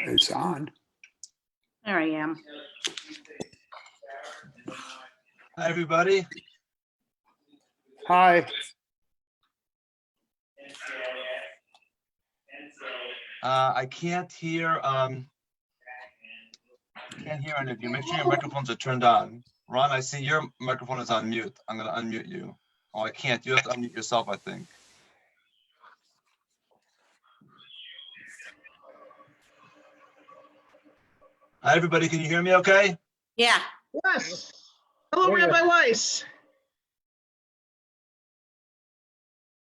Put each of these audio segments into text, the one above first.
It's on. There I am. Hi, everybody. Hi. I can't hear any of you. Make sure your microphones are turned on. Ron, I see your microphone is on mute. I'm going to unmute you. Oh, I can't. You have to unmute yourself, I think. Hi, everybody. Can you hear me okay? Yeah. Yes. Hello, Yeah. Rabbi Weiss.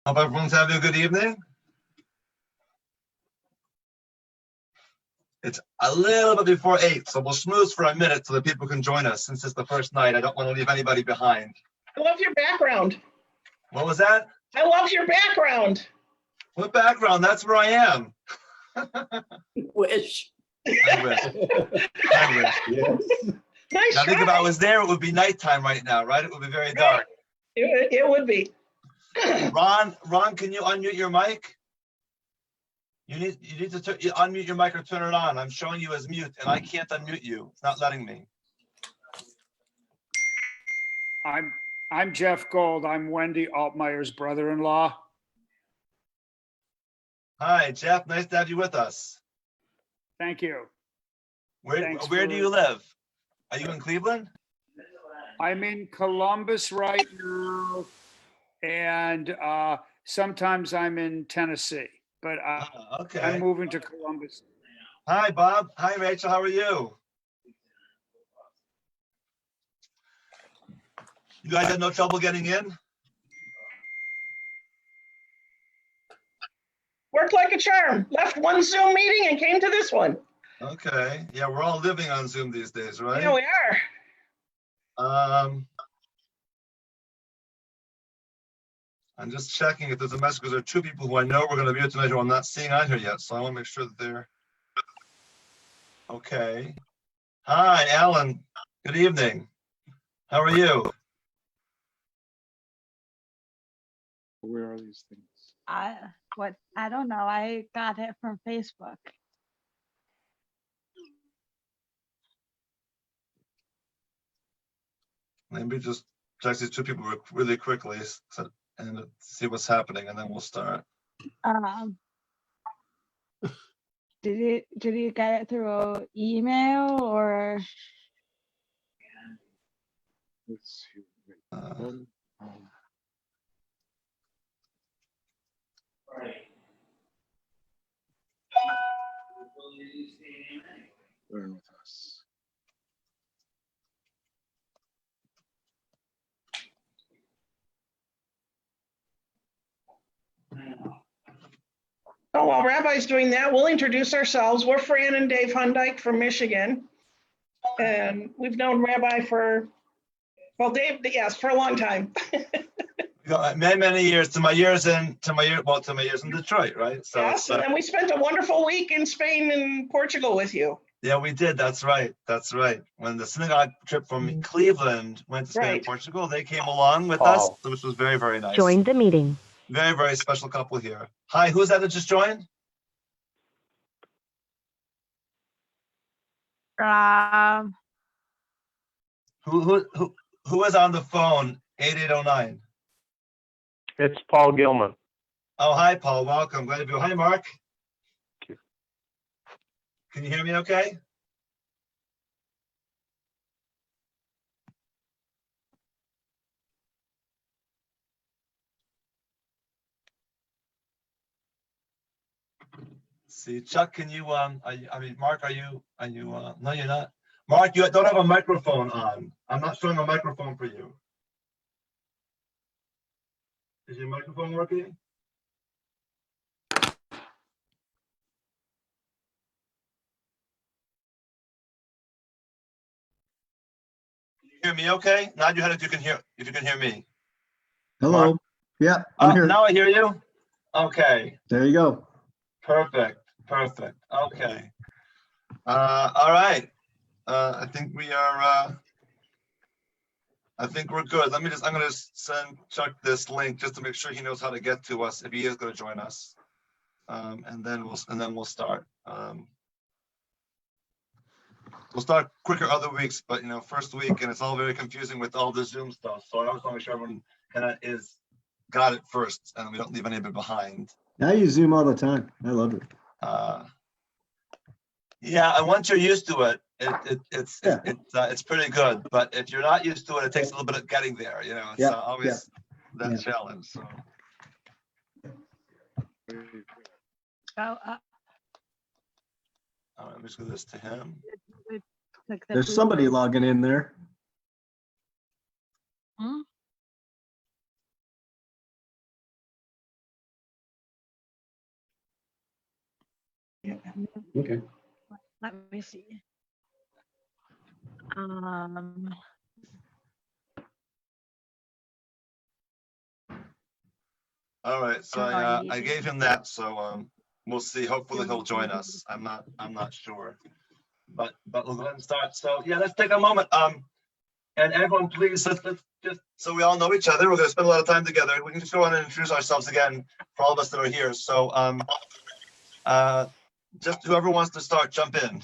Hope everyone's having a good evening. It's a little bit before 8, so we'll snooze for a minute so that people can join us. Since it's the first night, I don't want to leave anybody behind. I love your background. What was that? I love your background. What background? That's where I am. Wish. I wish. I wish. Yes. Nice Now think try. if I was there, it would be nighttime right now, right? It would be very dark. It would be. Ron, can you unmute your mic? You need to unmute your mic or turn it on. I'm showing you as mute, and I can't unmute you. It's not letting me. I'm Jeff Gold. I'm Wendy Altmeier's brother-in-law. Hi, Jeff. Nice to have you with us. Thank you. Thanks Where do for- you live? Are you in Cleveland? I'm in Columbus right now, and sometimes I'm in Tennessee, but Okay. I'm moving to Columbus. Hi, Bob. Hi, Rachel. How are you? You guys had no trouble getting in? Worked like a charm. Left one Zoom meeting and came to this one. Okay. Yeah, we're all living on Zoom these days, right? Yeah, we are. I'm just checking if there's a message because there are two people who I know we're going to be here tonight who I'm not seeing on here yet. So I want to make sure that they're okay. Hi, Alan. Good evening. How are you? Where are these things? I don't know. I got it from Facebook. Maybe just text these two people really quickly and see what's happening, and then we'll start. Did you get it through email or? Let's see. Wait, Uh, Learn with us. So while Rabbi's doing that, we'll introduce ourselves. We're Fran and Dave Hundyke from Michigan. And we've known Rabbi for, well, Dave, yes, for a long time. many years to my years in Detroit, right? So Yes, and then we spent a wonderful week in Spain and Portugal with you. yeah, we did. That's right. That's right. When the synagogue trip from Cleveland went to Spain and Right. Portugal, they came along with us, which was very, very nice. Join the meeting. Very, very special couple here. Hi, who's that just joined? Who is on the phone? 8809. It's Paul Gilman. Oh, hi, Paul. Welcome. Glad to be here. Hi, Mark. Thank you. Can you hear me okay? See, Chuck, can you, Mark, are you, no, you're not. Mark, you don't have a microphone on. I'm not showing a microphone for you. Is your microphone working? Can you hear me okay? Nod your head if you can hear me. Hello. Mark? Yeah, I'm here. Now I hear you. Okay. There you go. Perfect. Okay. All right. I think we are, I think we're good. I'm going to send Chuck this link just to make sure he knows how to get to us if he is going to join us. And then we'll start. we'll start quicker other weeks, but first week, and it's all very confusing with all the Zoom stuff. So I always want to make sure everyone kind of got it first, and we don't leave anybody behind. I use Zoom all the time. I love it. Yeah, and once you're used to it, it's pretty good. But if you're not used to it, it takes a little bit of getting there. It's always that challenge. So. Oh, Let me just give this to him. click the There's blue somebody one. logging in there. Hmm? Okay. Let me see. Um, All right, so I gave him that, so we'll see. Hopefully he'll join us. I'm not sure, but we'll go ahead and start. So yeah, let's take a moment. And everyone, please, let's just so we all know each other. We're going to spend a lot of time together. We can just go on and introduce ourselves again for all of us that are here. So just whoever wants to start, jump in.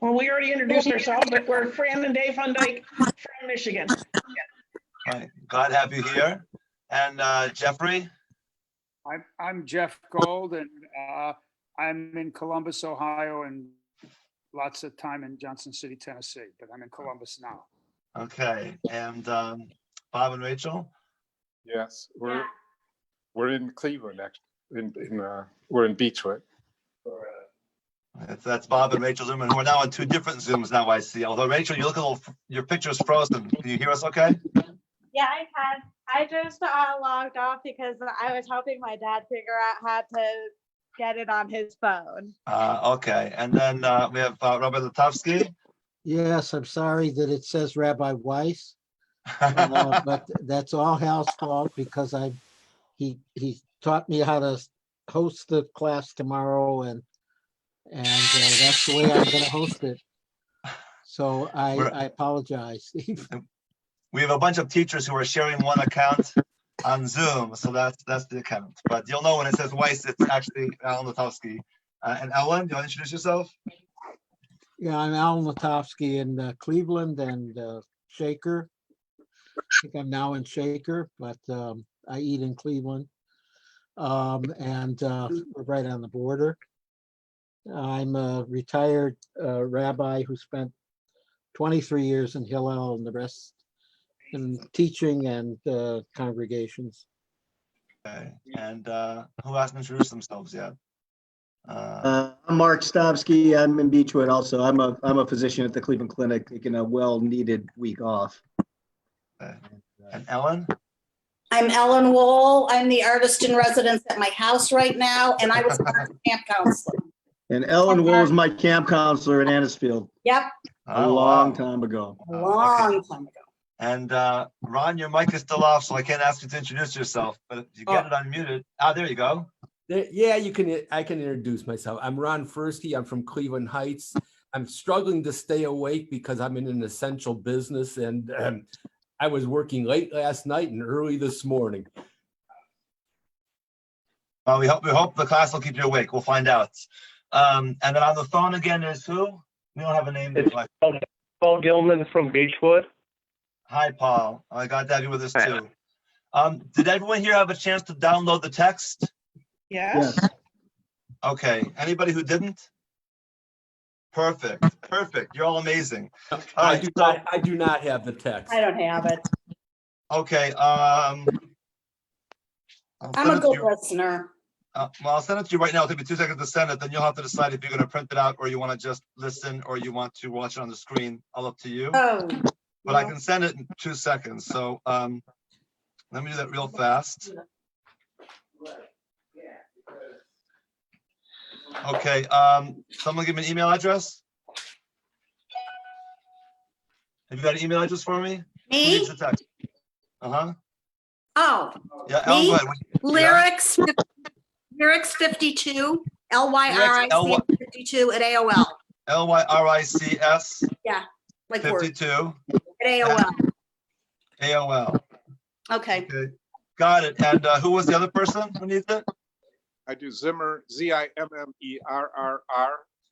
Well, we already introduced ourselves, but we're Fran and Dave Hundyke from Michigan. All right, glad to have you here. And Jeffrey. I'm Jeff Gold, and I'm in Columbus, Ohio, and lots of time in Johnson City, Tennessee, but I'm in Columbus now. Okay, and Bob and Rachel. Yes, we're in Cleveland, actually. We're in Beechwood. That's Bob and Rachel Zimmerman, who are now on two different Zooms now, I see. Although, Rachel, you look a little, your picture's frozen. Can you hear us okay? yeah, I can. I just logged off because I was helping my dad figure out how to get it on his phone. Okay, and then we have Rabbi Latovsky. Yes, I'm sorry that it says Rabbi Weiss, but that's all Hal's fault because he taught me how to host the class tomorrow, and that's the way I'm going to host it. So I apologize. We have a bunch of teachers who are sharing one account on Zoom, so that's the account. But you'll know when it says Weiss, it's actually Alan Latovsky. And Ellen, do you want to introduce yourself? Yeah, I'm Alan Latovsky in Cleveland and Shaker. I think I'm now in Shaker, but I eat in Cleveland. And we're right on the border. I'm a retired rabbi who spent 23 years in Hillel and the rest in teaching and congregations. Okay, and who hasn't introduced themselves yet? I'm Mark Stavsky. I'm in Beechwood also. I'm a physician at the Cleveland Clinic, taking a well-needed week off. Okay. And Ellen? I'm Ellen Wool. I'm the artist in residence at my house right now, and I was a camp counselor. And Ellen Wool is my camp counselor in Annisfield Yep, a long time ago. a long time ago. And Ron, your mic is still off, so I can't ask you to introduce yourself, but if you get it unmuted. There you go. Yeah, I can introduce myself. I'm Ron Fursky. I'm from Cleveland Heights. I'm struggling to stay awake because I'm in an essential business, and I was working late last night and early this morning. Well, we hope the class will keep you awake. We'll find out. And then on the phone again is who? We don't have a name. It's Paul Gilman from Beechwood. Hi, Paul. I got to have you with us too. Did everyone here have a chance to download the text? Yes. Okay. Anybody who didn't? Perfect. You're all amazing. All I right, do not have the text. I don't have it. Okay. I'm a good listener. Well, I'll send it to you right now. It'll take me 2 seconds to send it. Then you'll have to decide if you're going to print it out or you want to just listen or you want to watch it on the screen. All up to you. Oh. But I can send it in 2 seconds. So let me do that real fast. Okay. Someone give me an email address. Have you got an email address for me? Who Me? needs the text? Uh-huh. Oh, Yeah, Me? Ellen, lyrics 52, LYRIC 52 at AOL. LYRICS Like word 52 at AOL. AOL. Okay. Okay. Got it. And who was the other person who needs it? I do Zimmer, ZIMMERR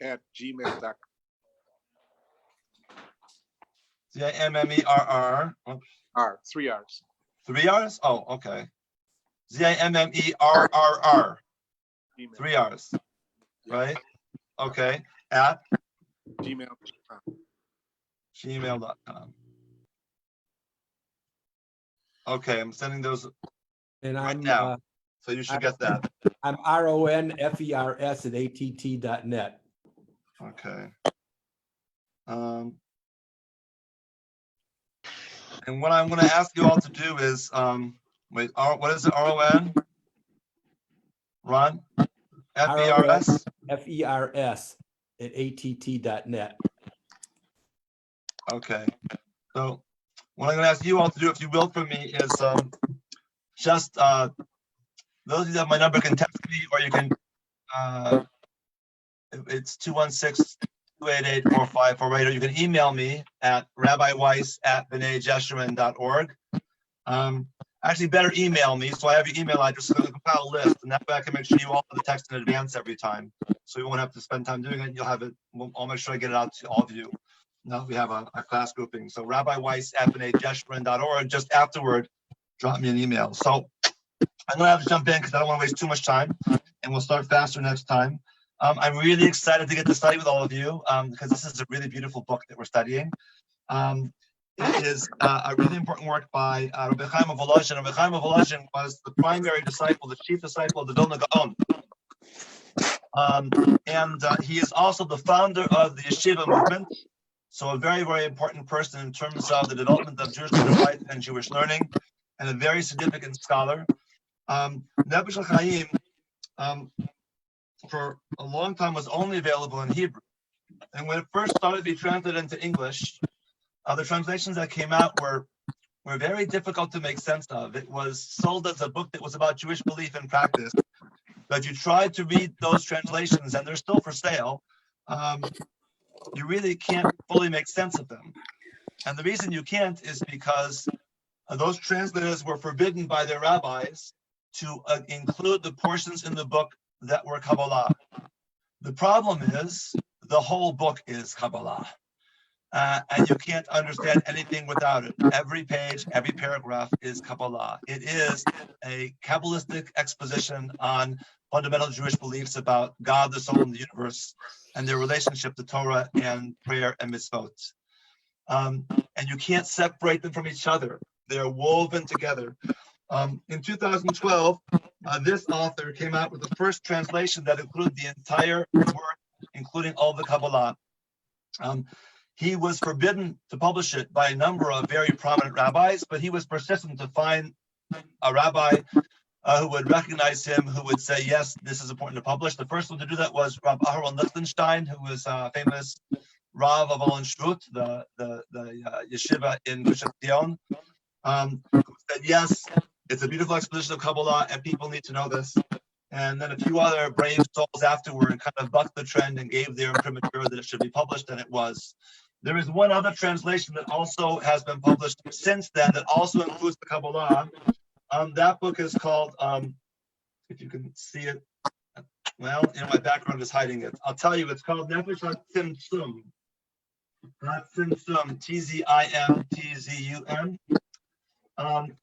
@gmail.com. ZIMMERR. Oops. R, 3 R's. 3 R's? Oh, okay. ZIMMERRR. Email. 3 R's. Right? Okay. At Gmail.com. gmail.com. Okay, I'm sending those And right I'm, now. So you should get that. I'm RONFERS@att.net. Okay. And what I'm going to ask you all to do is, wait, what is it? RON? Ron? FERS? FERS@att.net. Okay. So what I'm going to ask you all to do, if you will, for me is just those of you that have my number can text me, or you can, it's 216-288-4548, or you can email me at rabbiweiss@bneijeshurim.org. Actually, better email me, so I have your email address, so I can compile a list, and that way I can make sure you all have the text in advance every time. So you won't have to spend time doing it. You'll have it. I'll make sure I get it out to all of you. Now we have a class grouping. So rabbiweiss@bneijeshurim.org. Just afterward, drop me an email. So I'm going to have to jump in because I don't want to waste too much time, and we'll start faster next time. I'm really excited to get to study with all of you because this is a really beautiful book that we're studying. It is a really important work by Rabbi Chaim of Volozhin. Rabbi Chaim of Volozhin was the primary disciple, the chief disciple of the Vilna Gaon. And he is also the founder of the yeshiva movement. So a very, very important person in terms of the development of Jewish life and Jewish learning, and a very significant scholar. Neffesh Ha-Chayyim, for a long time was only available in Hebrew. And when it first started to be translated into English, the translations that came out were very difficult to make sense of. It was sold as a book that was about Jewish belief and practice. But you tried to read those translations, and they're still for sale. You really can't fully make sense of them. And the reason you can't is because those translators were forbidden by their rabbis to include the portions in the book that were Kabbalah. The problem is the whole book is Kabbalah. And you can't understand anything without it. Every page, every paragraph is Kabbalah. It is a Kabbalistic exposition on fundamental Jewish beliefs about God, the soul, and the universe, and their relationship to Torah and prayer and mitzvot. And you can't separate them from each other. They're woven together. In 2012, this author came out with the first translation that included the entire work, including all the Kabbalah. He was forbidden to publish it by a number of very prominent rabbis, but he was persistent to find a rabbi who would recognize him, who would say, yes, this is important to publish. The first one to do that was Rabbi Aharon Lichtenstein, who was a famous Rav of Olenshrut, the yeshiva in Gush Etzion, who said, yes, it's a beautiful exposition of Kabbalah, and people need to know this. And then a few other brave souls afterward kind of bucked the trend and gave their imprimatur that it should be published, and it was. There is one other translation that also has been published since then that also includes the Kabbalah. That book is called, if you can see it, well, my background is hiding it. I'll tell you, it's called Neffesh HaTzimtzum. Not Tzimtzum, T-Z-I-M-T-Z-U-M. And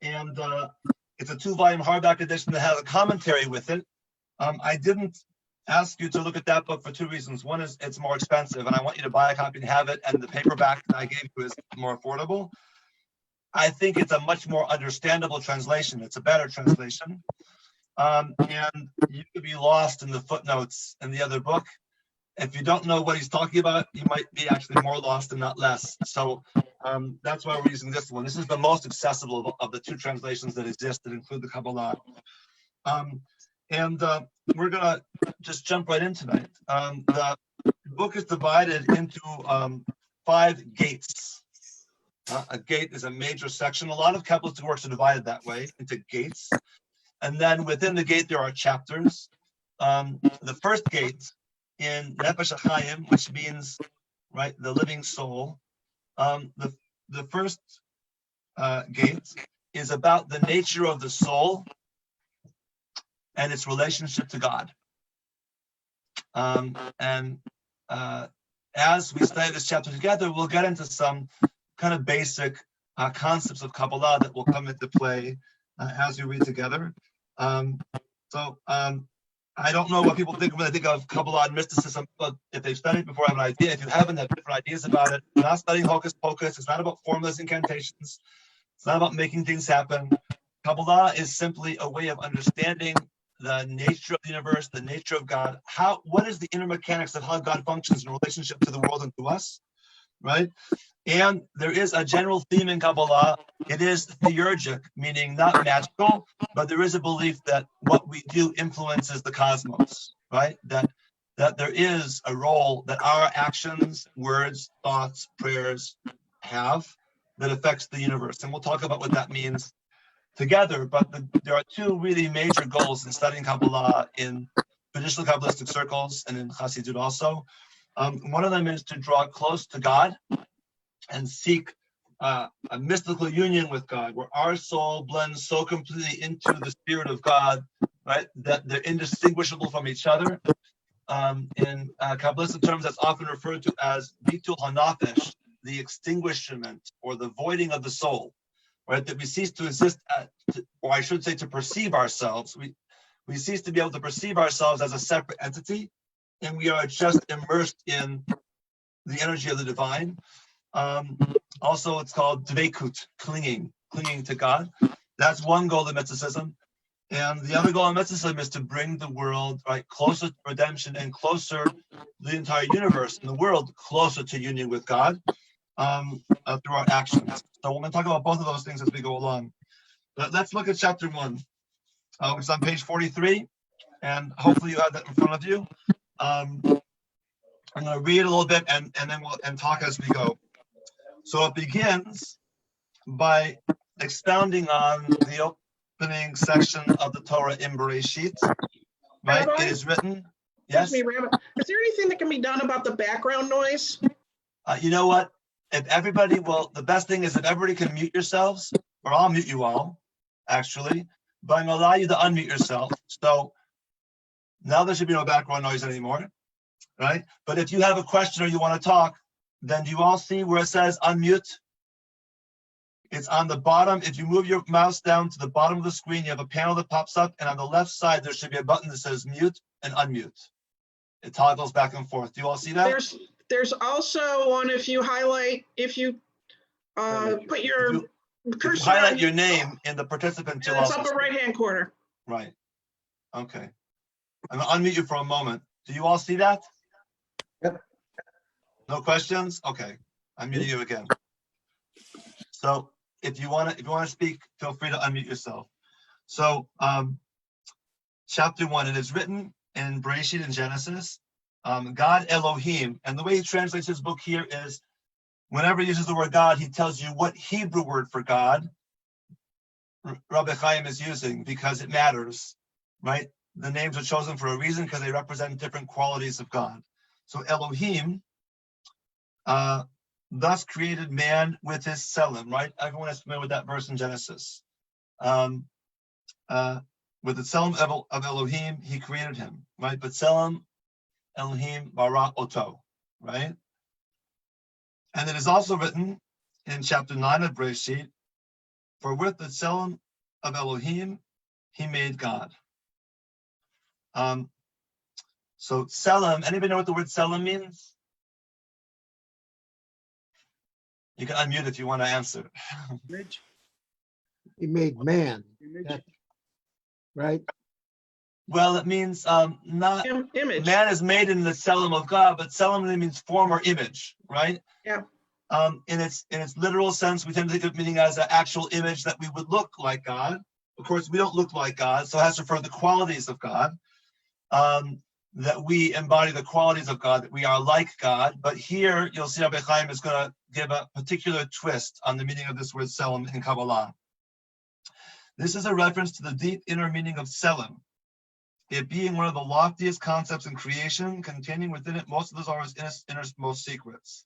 it's a 2-volume hardback edition that has a commentary with it. I didn't ask you to look at that book for 2 reasons. One is it's more expensive, and I want you to buy a copy and have it, and the paperback that I gave you is more affordable. I think it's a much more understandable translation. It's a better translation. And you could be lost in the footnotes in the other book. If you don't know what he's talking about, you might be actually more lost and not less. So that's why we're using this one. This is the most accessible of the 2 translations that exist that include the Kabbalah. We're going to just jump right in tonight. The book is divided into 5 gates. A gate is a major section. A lot of Kabbalistic works are divided that way, into gates. And then within the gate, there are chapters. The first gate in Neffesh Ha-Chayyim, which means, right, the living soul. The first gate is about the nature of the soul and its relationship to God. And as we study this chapter together, we'll get into some kind of basic concepts of Kabbalah that will come into play as we read together. I don't know what people think when they think of Kabbalah and mysticism, but if they've studied before, I have an idea. If you haven't, have different ideas about it. We're not studying hocus pocus. It's not about formless incantations. It's not about making things happen. Kabbalah is simply a way of understanding the nature of the universe, the nature of God. What is the inner mechanics of how God functions in relationship to the world and to us, right? And there is a general theme in Kabbalah. It is theurgic, meaning not magical, but there is a belief that what we do influences the cosmos, right? That there is a role that our actions, words, thoughts, prayers have that affects the universe. And we'll talk about what that means together, but there are two really major goals in studying Kabbalah in traditional Kabbalistic circles and in Hasidut also. One of them is to draw close to God and seek a mystical union with God, where our soul blends so completely into the spirit of God, right, that they're indistinguishable from each other. In Kabbalistic terms, that's often referred to as bitul hanafesh, the extinguishment or the voiding of the soul, right? That we cease to exist, or I should say, to perceive ourselves. We cease to be able to perceive ourselves as a separate entity, and we are just immersed in the energy of the divine. Also, it's called dveikut, clinging to God. That's one goal of mysticism. And the other goal of mysticism is to bring the world right closer to redemption and closer, the entire universe and the world closer to union with God through our actions. So we're going to talk about both of those things as we go along. But let's look at chapter 1, which is on page 43. And hopefully you have that in front of you. I'm going to read a little bit and then we'll talk as we go. So it begins by expounding on the opening section of the Torah in Bereshit, right? Rabbi? It is written. Yes. Excuse me, Rabbi. Is there anything that can be done about the background noise? You know what? If everybody the best thing is if everybody can mute yourselves, or I'll mute you all, actually, but I'm going to allow you to unmute yourself. So now there should be no background noise anymore, right? But if you have a question or you want to talk, then do you all see where it says unmute? It's on the bottom. If you move your mouse down to the bottom of the screen, you have a panel that pops up, and on the left side, there should be a button that says mute and unmute. It toggles back and forth. Do you all see that? There's also one if you put your cursor highlight on- your name in the participant. in the upper right-hand corner. Right. Okay. I'm gonna unmute you for a moment. Do you all see that? Yep. No questions? Okay. I'm muting you again. So if you want to speak, feel free to unmute yourself. So chapter 1, it is written in Bereshit in Genesis, God Elohim, and the way he translates his book here is whenever he uses the word God, he tells you what Hebrew word for God Rabbi Chaim is using because it matters, right? The names are chosen for a reason because they represent different qualities of God. So Elohim thus created man with his tselem, right? Everyone is familiar with that verse in Genesis. With the tselem of Elohim, he created him, right? But tselem Elohim bara oto, right? And it is also written in chapter 9 of Bereshit, for with the tselem of Elohim, he made God. So tselem, anybody know what the word tselem means? You can unmute if you want to answer. Image. He made man, Image. right? Well, it means not Image. man is made in the tselem of God, but tselem really means form or image, right? Yeah. In its literal sense, we tend to think of meaning as an actual image that we would look like God. Of course, we don't look like God, so it has to refer to the qualities of God. That we embody the qualities of God, that we are like God. But here, you'll see Rabbi Chaim is going to give a particular twist on the meaning of this word tselem in Kabbalah. This is a reference to the deep inner meaning of tselem, it being one of the loftiest concepts in creation, containing within it most of the Zohar's innermost secrets.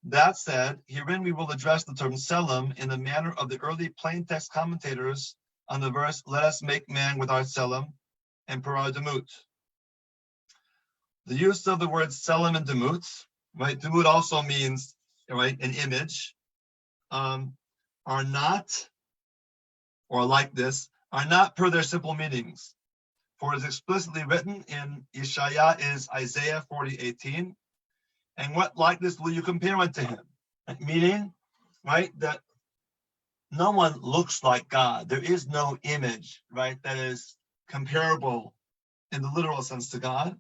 That said, herein we will address the term tselem in the manner of the early plain text commentators on the verse, let us make man with our tselem and per our demut. the use of the words selim and demut, right? Demut also means, right, an image, are not, or like this, are not per their simple meanings. For it is explicitly written in Yeshaya is Isaiah 40:18. And what likeness will you compare unto him? Meaning, right, that no one looks like God. There is no image, right, that is comparable in the literal sense to God.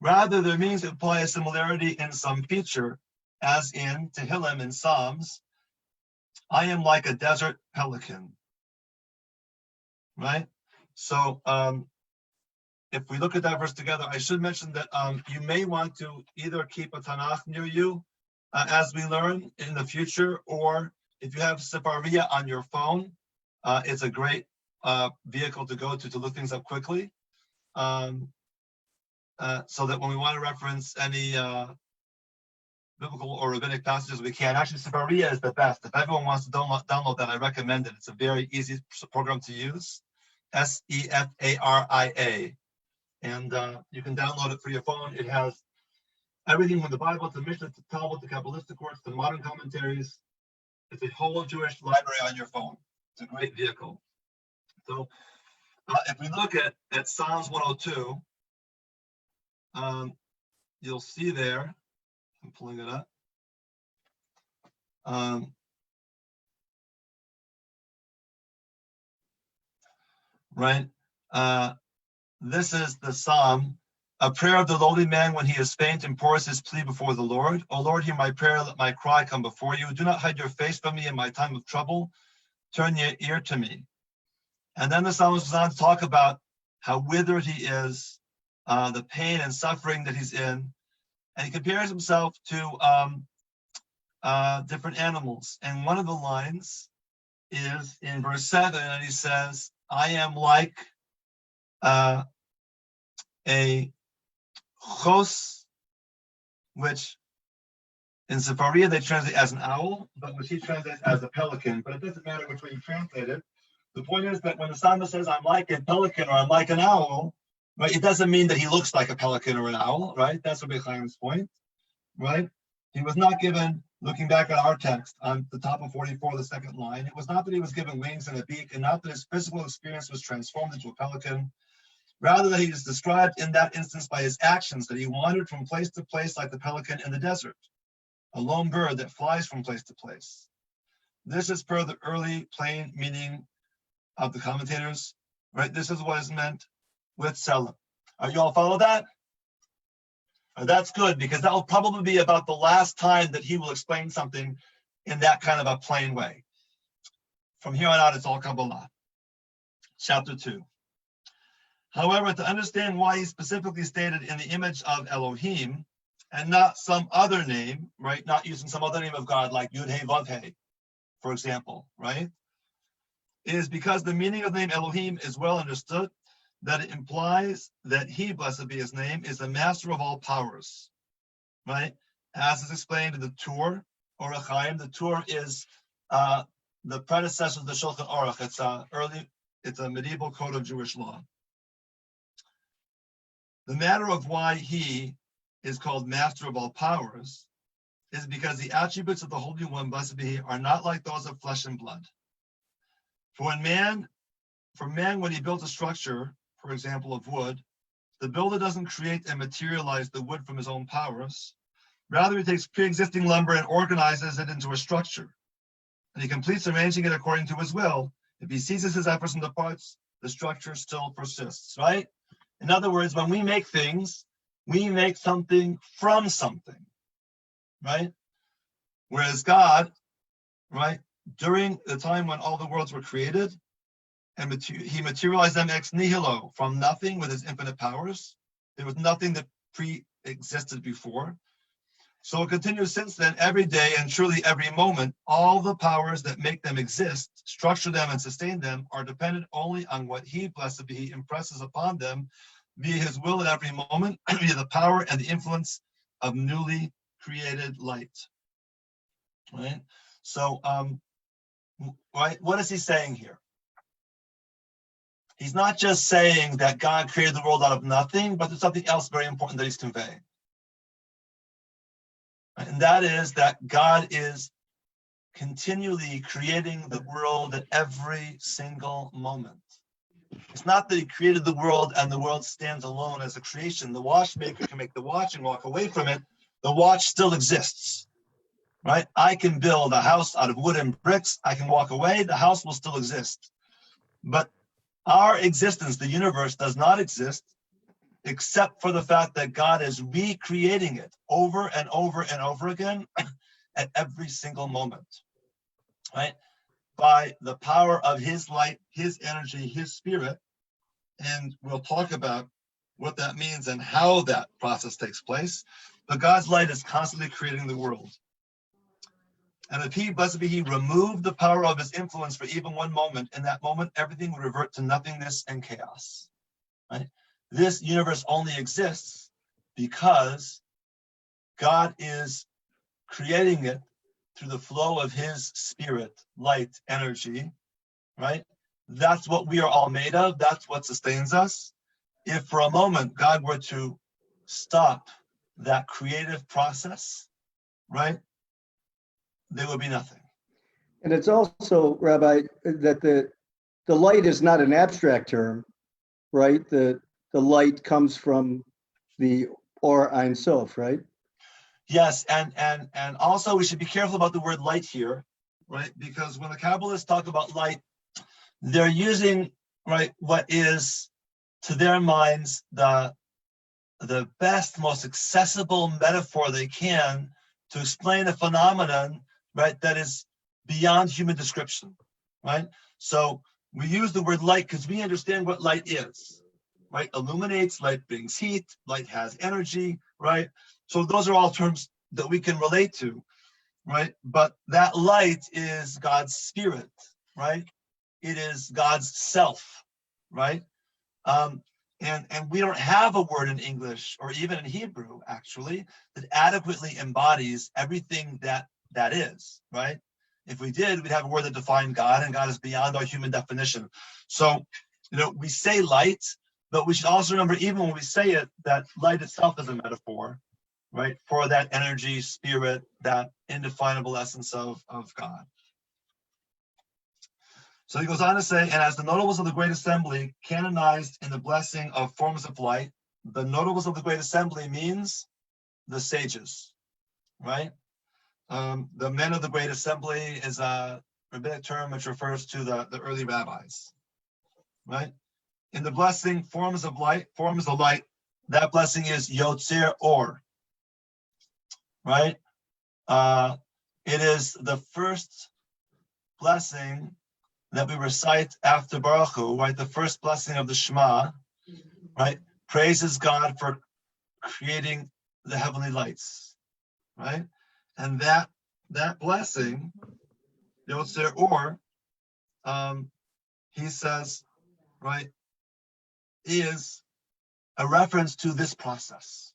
Rather, there means to apply a similarity in some feature, as in Tehillim in Psalms, I am like a desert pelican, right? So if we look at that verse together, I should mention that you may want to either keep a Tanakh near you as we learn in the future, or if you have Sefaria on your phone, it's a great vehicle to go to look things up quickly. So that when we want to reference any biblical or rabbinic passages, we can. Actually, Sefaria is the best. If everyone wants to download that, I recommend it. It's a very easy program to use. Sefaria. And you can download it for your phone. It has everything from the Bible to Mishnah to Talmud to Kabbalistic works to modern commentaries. It's a whole Jewish library on your phone. It's a great vehicle. So if we look at Psalms 102, you'll see there, I'm pulling it up. Right. This is the Psalm, a prayer of the lowly man when he is faint and pours his plea before the Lord. O Lord, hear my prayer, let my cry come before you. Do not hide your face from me in my time of trouble. Turn your ear to me. And then the psalmist goes on to talk about how withered he is, the pain and suffering that he's in. And he compares himself to different animals. And one of the lines is in verse 7, and he says, I am like a chos, which in Sefaria they translate as an owl, but which he translates as a pelican. But it doesn't matter which way you translate it. The point is that when the psalmist says, I'm like a pelican or I'm like an owl, right, it doesn't mean that he looks like a pelican or an owl, right? That's Rabbi Chaim's point, right? He was not given, looking back at our text on the top of 44, the second line, it was not that he was given wings and a beak, and not that his physical experience was transformed into a pelican. Rather, that he is described in that instance by his actions, that he wandered from place to place like the pelican in the desert, a lone bird that flies from place to place. This is per the early plain meaning of the commentators, right? This is what is meant with selim. Are you all follow that? That's good, because that will probably be about the last time that he will explain something in that kind of a plain way. From here on out, it's all Kabbalah. Chapter 2. However, to understand why he specifically stated in the image of Elohim and not some other name, right? Not using some other name of God like Yud-Hey Vav-Hey, for example, right? It is because the meaning of the name Elohim is well understood, that it implies that he, blessed be his name, is the master of all powers, right? As is explained in the Tur or Ha-Chayyim. The Tur is the predecessor of the Shulchan Aruch. It's a medieval code of Jewish law. The matter of why he is called master of all powers is because the attributes of the Holy One, blessed be he, are not like those of flesh and blood. For man, when he builds a structure, for example, of wood, the builder doesn't create and materialize the wood from his own powers. Rather, he takes pre-existing lumber and organizes it into a structure. And he completes arranging it according to his will. If he ceases his efforts in the parts, the structure still persists, right? In other words, when we make things, we make something from something, right? Whereas God, right, during the time when all the worlds were created, and he materialized them ex nihilo, from nothing with his infinite powers. There was nothing that pre-existed before. So it continues since then, every day and truly every moment. All the powers that make them exist, structure them and sustain them, are dependent only on what he, blessed be he, impresses upon them via his will at every moment, via the power and the influence of newly created light. Right? So, right, what is he saying here? He's not just saying that God created the world out of nothing, but there's something else very important that he's conveying. And that is that God is continually creating the world at every single moment. It's not that he created the world and the world stands alone as a creation. The watchmaker can make the watch and walk away from it. The watch still exists, right? I can build a house out of wood and bricks. I can walk away. The house will still exist. But our existence, the universe, does not exist except for the fact that God is recreating it over and over and over again at every single moment, right? By the power of his light, his energy, his spirit. And we'll talk about what that means and how that process takes place. But God's light is constantly creating the world. And if he, blessed be he, removed the power of his influence for even one moment, in that moment, everything would revert to nothingness and chaos, right? This universe only exists because God is creating it through the flow of his spirit, light, energy, right? That's what we are all made of. That's what sustains us. If for a moment God were to stop that creative process, right, there would be nothing. And it's also, Rabbi, that the light is not an abstract term, right? The light comes from the Or Ein Sof, right? Yes, and also we should be careful about the word light here, right? Because when the Kabbalists talk about light, they're using, right, what is to their minds the best, most accessible metaphor they can to explain a phenomenon, right, that is beyond human description, right? So we use the word light because we understand what light is, right? Illuminates, light brings heat, light has energy, right? So those are all terms that we can relate to, right? But that light is God's spirit, right? It is God's self, right? And we don't have a word in English or even in Hebrew, actually, that adequately embodies everything that is, right? If we did, we'd have a word that defined God, and God is beyond our human definition. So, we say light, but we should also remember, even when we say it, that light itself is a metaphor, right? For that energy, spirit, that indefinable essence of God. So he goes on to say, and as the notables of the Great Assembly canonized in the blessing of forms of light, the notables of the Great Assembly means the sages, right? The men of the Great Assembly is a rabbinic term which refers to the early rabbis, right? In the blessing, forms of light, that blessing is Yotzer Or, right? It is the first blessing that we recite after Baruch Hu, right? The first blessing of the Shema, right? Praises God for creating the heavenly lights, right? And that blessing, Yotzer Or, he says, right, is a reference to this process.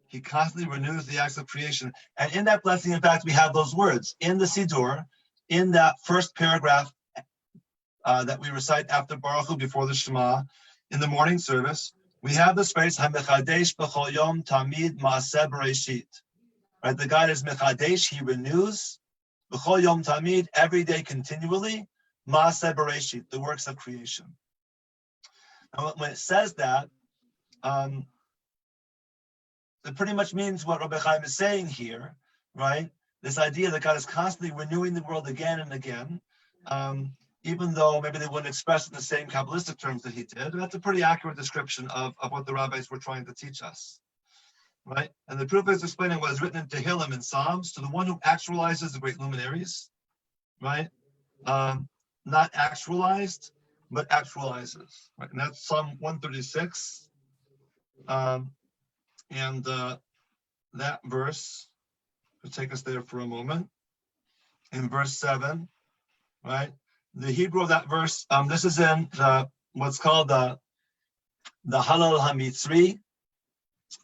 He constantly renews the acts of creation. And in that blessing, in fact, we have those words in the Siddur, in that first paragraph that we recite after Baruch Hu before the Shema, in the morning service, we have this phrase, HaMechadesh b'chol yom tamid ma'aseh b'reishit. Right, the God is Mechadesh, he renews, b'chol yom tamid, every day continually, ma'aseh b'reishit, the works of creation. Now, when it says that, it pretty much means what Rabbi Chaim is saying here, right? This idea that God is constantly renewing the world again and again, even though maybe they wouldn't express it in the same Kabbalistic terms that he did. That's a pretty accurate description of what the rabbis were trying to teach us, right? And the proof is explaining what is written in Tehillim and Psalms to the one who actualizes the great luminaries, right? Not actualized, but actualizes, right? And that's Psalm 136. And that verse, we'll take us there for a moment. In verse 7, right? The Hebrew of that verse, this is in what's called the Halal HaMitzri.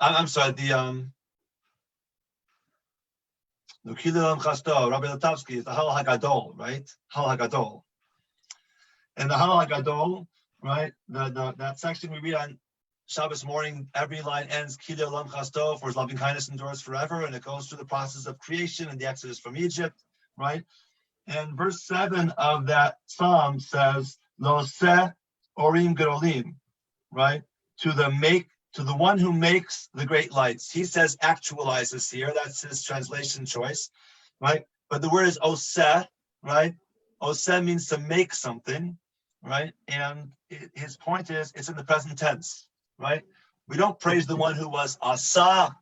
I'm sorry, the Kilam Chasto, Rabbi Latavsky is the Halal HaGadol, right? Halal HaGadol. And the Halal HaGadol, right? That section we read on Shabbos morning, every line ends, Ki le'olam chasdo, for his loving kindness endures forever, and it goes through the process of creation and the exodus from Egypt, right? And verse 7 of that psalm says, Lo se orim gedolim, right? To the one who makes the great lights. He says actualizes here. That's his translation choice, right? But the word is oseh, right? Oseh means to make something, right? And his point is, it's in the present tense, right? We don't praise the one who was asa,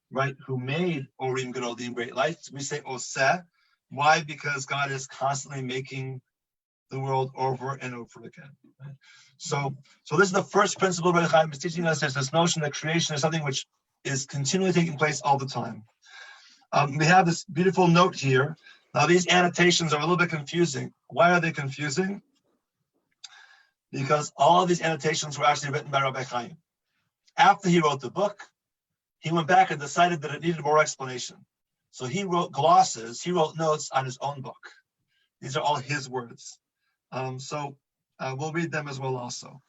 right? Who made orim gedolim, great lights. We say oseh. Why? Because God is constantly making the world over and over again. Right? So this is the first principle Rabbi Chaim is teaching us. There's this notion that creation is something which is continually taking place all the time. We have this beautiful note here. Now these annotations are a little bit confusing. Why are they confusing? Because all of these annotations were actually written by Rabbi Chaim. After he wrote the book, he went back and decided that it needed more explanation. So he wrote glosses, he wrote notes on his own book. These are all his words. We'll read them as well also.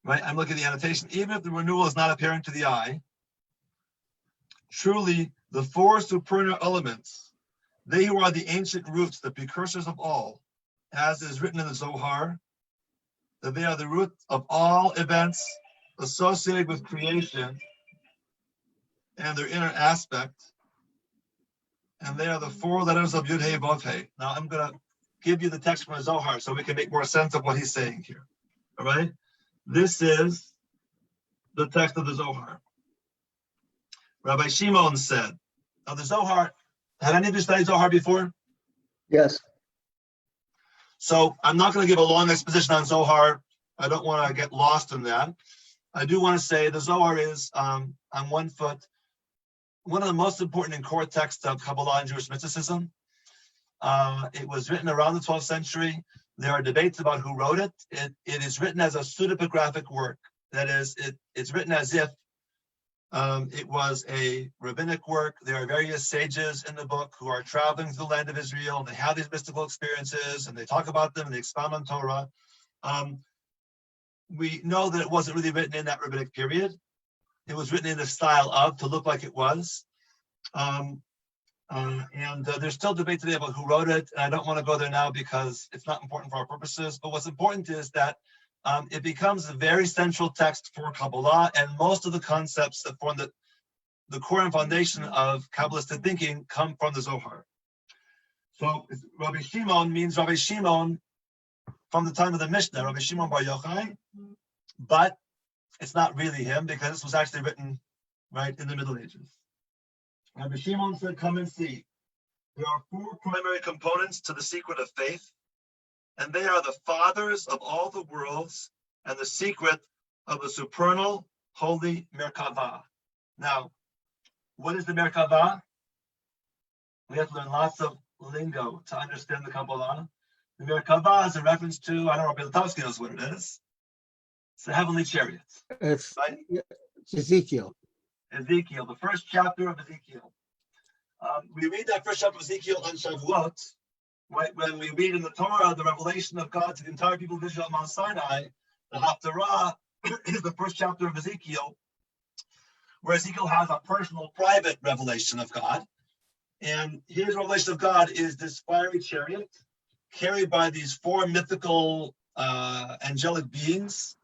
Right, I'm looking at the annotation. Even if the renewal is not apparent to the eye, truly the four supernal elements, they who are the ancient roots, the precursors of all, as is written in the Zohar, that they are the root of all events associated with creation and their inner aspect, and they are the four letters of Yud Hey Vav Hey. Now I'm going to give you the text from the Zohar so we can make more sense of what he's saying here. All right? This is the text of the Zohar. Rabbi Shimon said, now the Zohar, have any of you studied Zohar before? Yes. So I'm not going to give a long exposition on Zohar. I don't want to get lost in that. I do want to say the Zohar is, on one foot, one of the most important and core texts of Kabbalah and Jewish mysticism. It was written around the 12th century. There are debates about who wrote it. It is written as a pseudepigraphic work. That is, it's written as if it was a rabbinic work. There are various sages in the book who are traveling to the land of Israel. And they have these mystical experiences, and they talk about them, and they expound on Torah. We know that it wasn't really written in that rabbinic period. It was written in the style of, to look like it was. There's still debate today about who wrote it. And I don't want to go there now because it's not important for our purposes. But what's important is that it becomes a very central text for Kabbalah, and most of the concepts that form the core and foundation of Kabbalistic thinking come from the Zohar. So Rabbi Shimon means Rabbi Shimon from the time of the Mishnah, Rabbi Shimon Bar Yochai, but it's not really him because this was actually written right in the Middle Ages. Rabbi Shimon said, come and see. There are four primary components to the secret of faith, and they are the fathers of all the worlds and the secret of the supernal holy Merkava. Now, what is the Merkava? We have to learn lots of lingo to understand the Kabbalah. The Merkava is a reference to, I don't know, Rabbi Latowski knows what it is. It's the heavenly chariot. It's right? Ezekiel. Ezekiel, the first chapter of Ezekiel. We read that first chapter of Ezekiel on Shavuot, right? When we read in the Torah the revelation of God to the entire people of Israel on Mount Sinai, the Haftarah is the first chapter of Ezekiel, where Ezekiel has a personal, private revelation of God. And his revelation of God is this fiery chariot carried by these four mythical angelic beings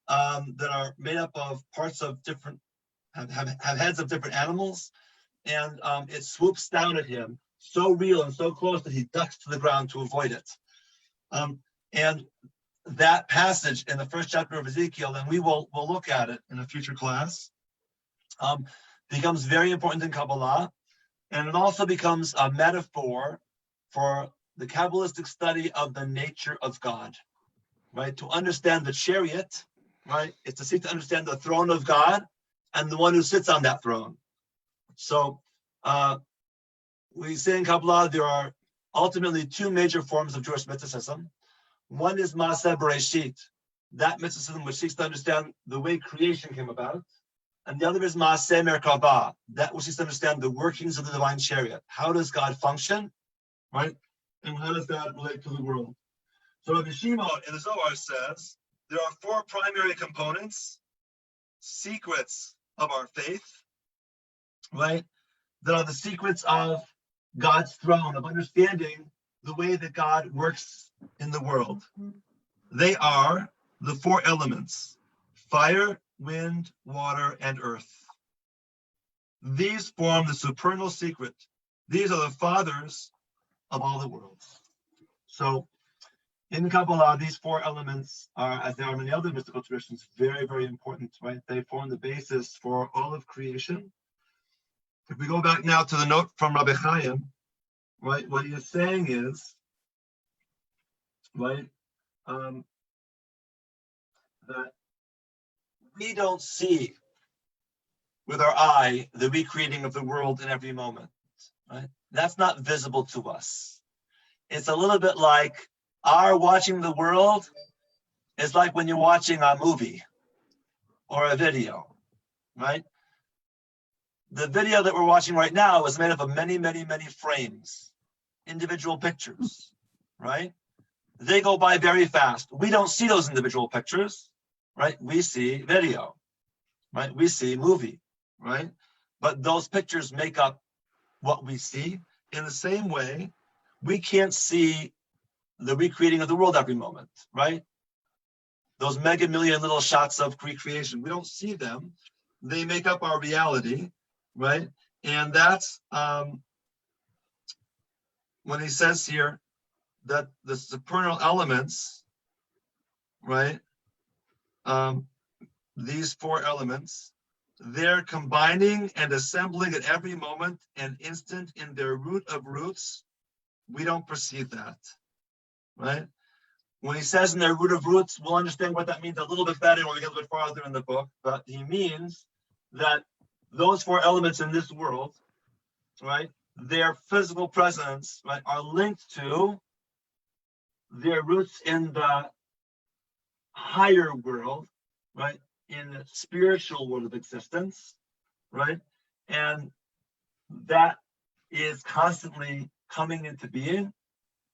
that are made up of parts of different, have heads of different animals. And it swoops down at him so real and so close that he ducks to the ground to avoid it. And that passage in the first chapter of Ezekiel, and we'll look at it in a future class, becomes very important in Kabbalah. And it also becomes a metaphor for the Kabbalistic study of the nature of God, right? To understand the chariot, right? It's to seek to understand the throne of God and the one who sits on that throne. So we say in Kabbalah, there are ultimately two major forms of Jewish mysticism. One is Maaseh Bereshit, that mysticism which seeks to understand the way creation came about. And the other is Maaseh Merkava, that which seeks to understand the workings of the divine chariot. How does God function, right? And how does that relate to the world? So Rabbi Shimon in the Zohar says there are 4 primary components, secrets of our faith, right? That are the secrets of God's throne, of understanding the way that God works in the world. They are the 4 elements: fire, wind, water, and earth. These form the supernal secret. These are the fathers of all the worlds. So in Kabbalah, these 4 elements are, as there are many other mystical traditions, very, very important, right? They form the basis for all of creation. If we go back now to the note from Rabbi Chaim, right, what he is saying is, right, that we don't see with our eye the recreating of the world in every moment, right? That's not visible to us. It's a little bit like our watching the world is like when you're watching a movie or a video, right? The video that we're watching right now is made up of many, many, many frames, individual pictures, right? They go by very fast. We don't see those individual pictures, right? We see video, right? We see movie, right? But those pictures make up what we see. In the same way, we can't see the recreating of the world every moment, right? Those mega million little shots of recreation, we don't see them. They make up our reality, right? And that's when he says here that the supernal elements, right? These 4 elements, they're combining and assembling at every moment and instant in their root of roots. We don't perceive that, right? When he says in their root of roots, we'll understand what that means a little bit better when we get a little bit farther in the book, but he means that those 4 elements in this world, right, their physical presence, right, are linked to their roots in the higher world, right, in the spiritual world of existence, right, and that is constantly coming into being,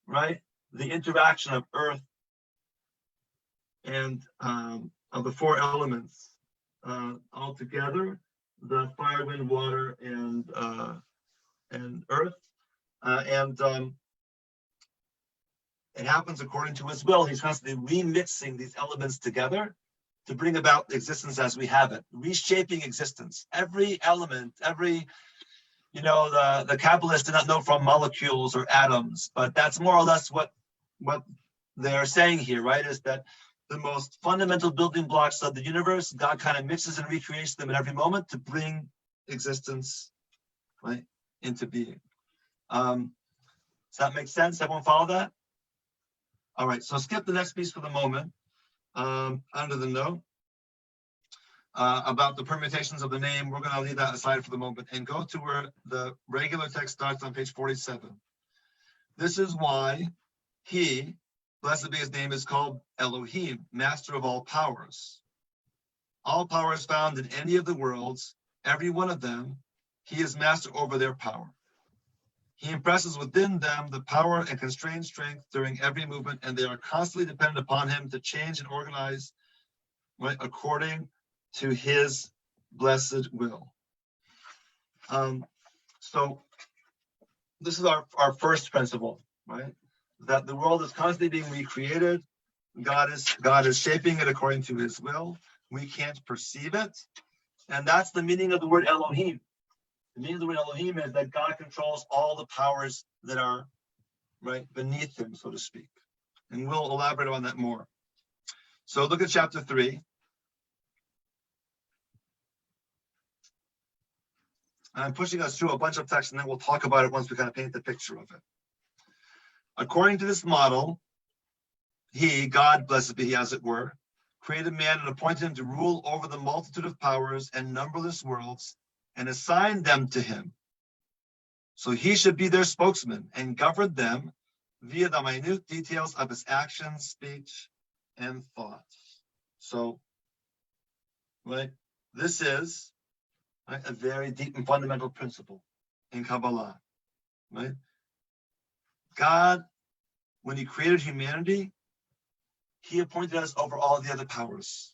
right, the interaction of earth and of the 4 elements all together, the fire, wind, water, and earth, it happens according to his will. He's constantly remixing these elements together to bring about existence as we have it, reshaping existence. Every element, the Kabbalists did not know from molecules or atoms, but that's more or less what they're saying here, right? Is that the most fundamental building blocks of the universe, God kind of mixes and recreates them at every moment to bring existence, right, into being. Does that make sense? Everyone follow that? All right, so skip the next piece for the moment, under the note about the permutations of the name. We're going to leave that aside for the moment and go to where the regular text starts on page 47. This is why he, blessed be his name, is called Elohim, master of all powers. All powers found in any of the worlds, every one of them, he is master over their power. He impresses within them the power and constrained strength during every movement, and they are constantly dependent upon him to change and organize, right, according to his blessed will. So this is our first principle, right? That the world is constantly being recreated. God is shaping it according to his will. We can't perceive it. And that's the meaning of the word Elohim. The meaning of the word Elohim is that God controls all the powers that are, right, beneath him, so to speak. And we'll elaborate on that more. So look at chapter 3. I'm pushing us through a bunch of text, and then we'll talk about it once we kind of paint the picture of it. According to this model, he, God, blessed be he, as it were, created man and appointed him to rule over the multitude of powers and numberless worlds, and assigned them to him. So he should be their spokesman and govern them via the minute details of his actions, speech, and thoughts. So, right, this is, right, a very deep and fundamental principle in Kabbalah, right? God, when he created humanity, he appointed us over all the other powers,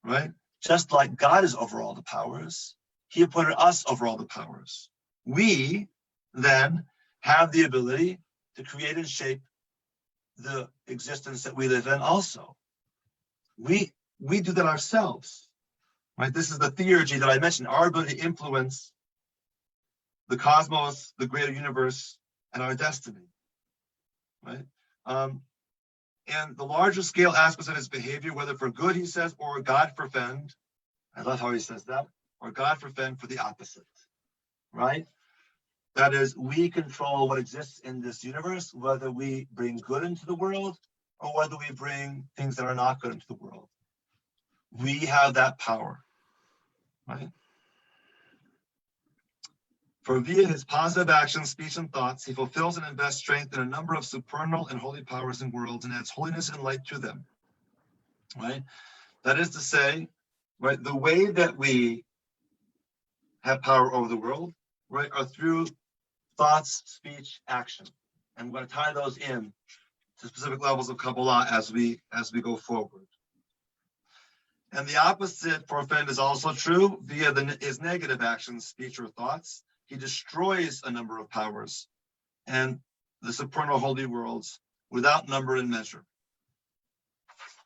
right? Just like God is over all the powers, he appointed us over all the powers. We then have the ability to create and shape the existence that we live in also. We do that ourselves, right? This is the theurgy that I mentioned, our ability to influence the cosmos, the greater universe, and our destiny, right? And the larger scale aspects of his behavior, whether for good, he says, or God forfend, I love how he says that, or God forfend for the opposite, right? That is, we control what exists in this universe, whether we bring good into the world or whether we bring things that are not good into the world. We have that power, right? For via his positive actions, speech, and thoughts, he fulfills and invests strength in a number of supernal and holy powers and worlds and adds holiness and light to them, right? That is to say, right, the way that we have power over the world, right, are through thoughts, speech, action. And we're going to tie those in to specific levels of Kabbalah as we go forward. And the opposite for offend is also true via his negative actions, speech, or thoughts. He destroys a number of powers and the supernal holy worlds without number and measure.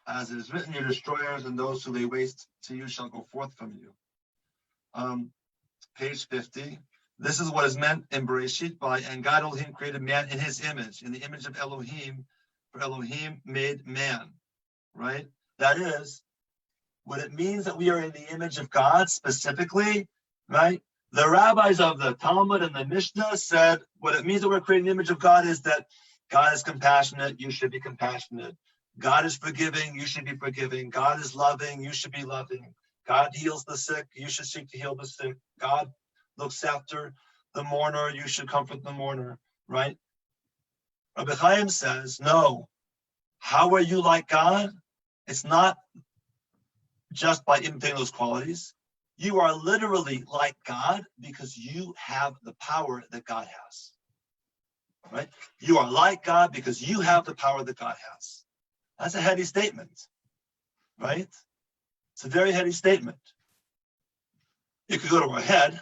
As it is written, your destroyers and those who lay waste to you shall go forth from you. Page 50. This is what is meant in Bereshit by, and God Elohim created man in his image, in the image of Elohim, for Elohim made man, right? That is, what it means that we are in the image of God specifically, right? The rabbis of the Talmud and the Mishnah said what it means that we're creating the image of God is that God is compassionate, you should be compassionate. God is forgiving, you should be forgiving. God is loving, you should be loving. God heals the sick, you should seek to heal the sick. God looks after the mourner, you should comfort the mourner, right? Rabbi Chaim says, no. How are you like God? It's not just by imitating those qualities. You are literally like God because you have the power that God has, right? You are like God because you have the power that God has. That's a heady statement, right? It's a very heady statement. It could go to our head,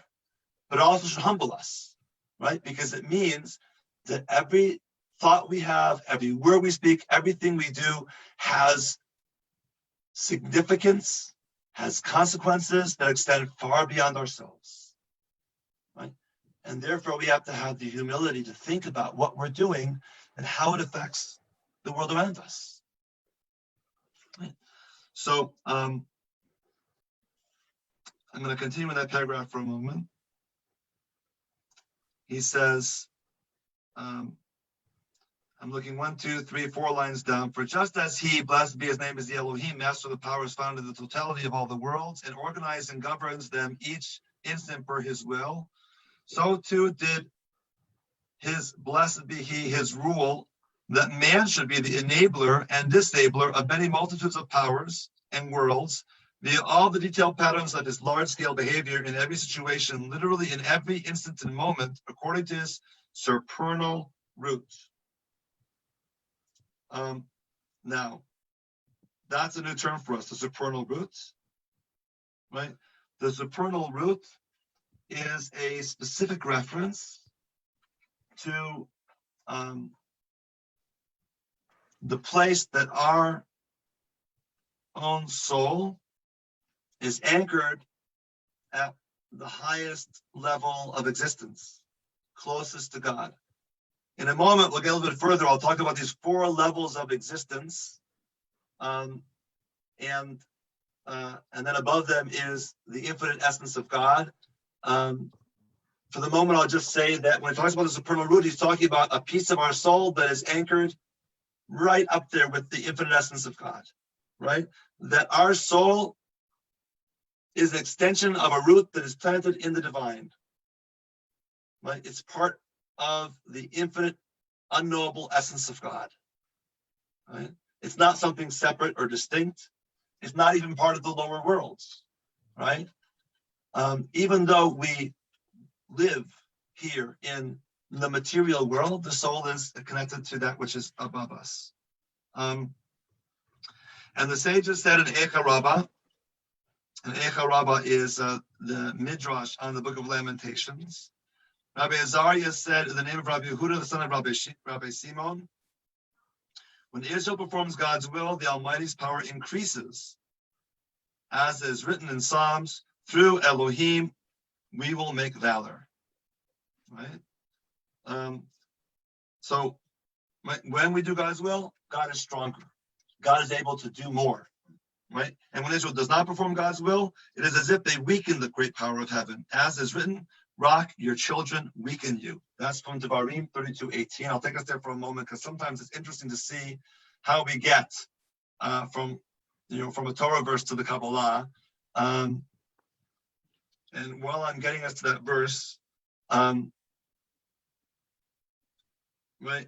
but it also should humble us, right? Because it means that every thought we have, every word we speak, everything we do has significance, has consequences that extend far beyond ourselves, right? And therefore we have to have the humility to think about what we're doing and how it affects the world around us. Right? So I'm going to continue in that paragraph for a moment. He says, I'm looking 1, 2, 3, 4 lines down. For just as he, blessed be his name, is the Elohim, master of the powers found in the totality of all the worlds, and organizes and governs them each instant per his will, so too did his, blessed be he, his rule, that man should be the enabler and disabler of many multitudes of powers and worlds, via all the detailed patterns of his large-scale behavior in every situation, literally in every instant and moment, according to his supernal root. Now, that's a new term for us, the supernal root, right? The supernal root is a specific reference to the place that our own soul is anchored at the highest level of existence, closest to God. In a moment, we'll get a little bit further. I'll talk about these 4 levels of existence. And then above them is the infinite essence of God. For the moment, I'll just say that when he talks about the supernal root, he's talking about a piece of our soul that is anchored right up there with the infinite essence of God, right? That our soul is an extension of a root that is planted in the divine, right? It's part of the infinite, unknowable essence of God, right? It's not something separate or distinct. It's not even part of the lower worlds, right? Even though we live here in the material world, the soul is connected to that which is above us. And the sages said in Echa Rabbah, and Echa Rabbah is the midrash on the Book of Lamentations. Rabbi Azariah said in the name of Rabbi Yehuda, the son of Rabbi Simon, when Israel performs God's will, the Almighty's power increases. As is written in Psalms, through Elohim, we will make valor. Right? So when we do God's will, God is stronger. God is able to do more. Right? And when Israel does not perform God's will, it is as if they weaken the great power of heaven. As is written, rock your children weaken you. That's from Devarim 32:18. I'll take us there for a moment because sometimes it's interesting to see how we get from a Torah verse to the Kabbalah. And while I'm getting us to that verse, right,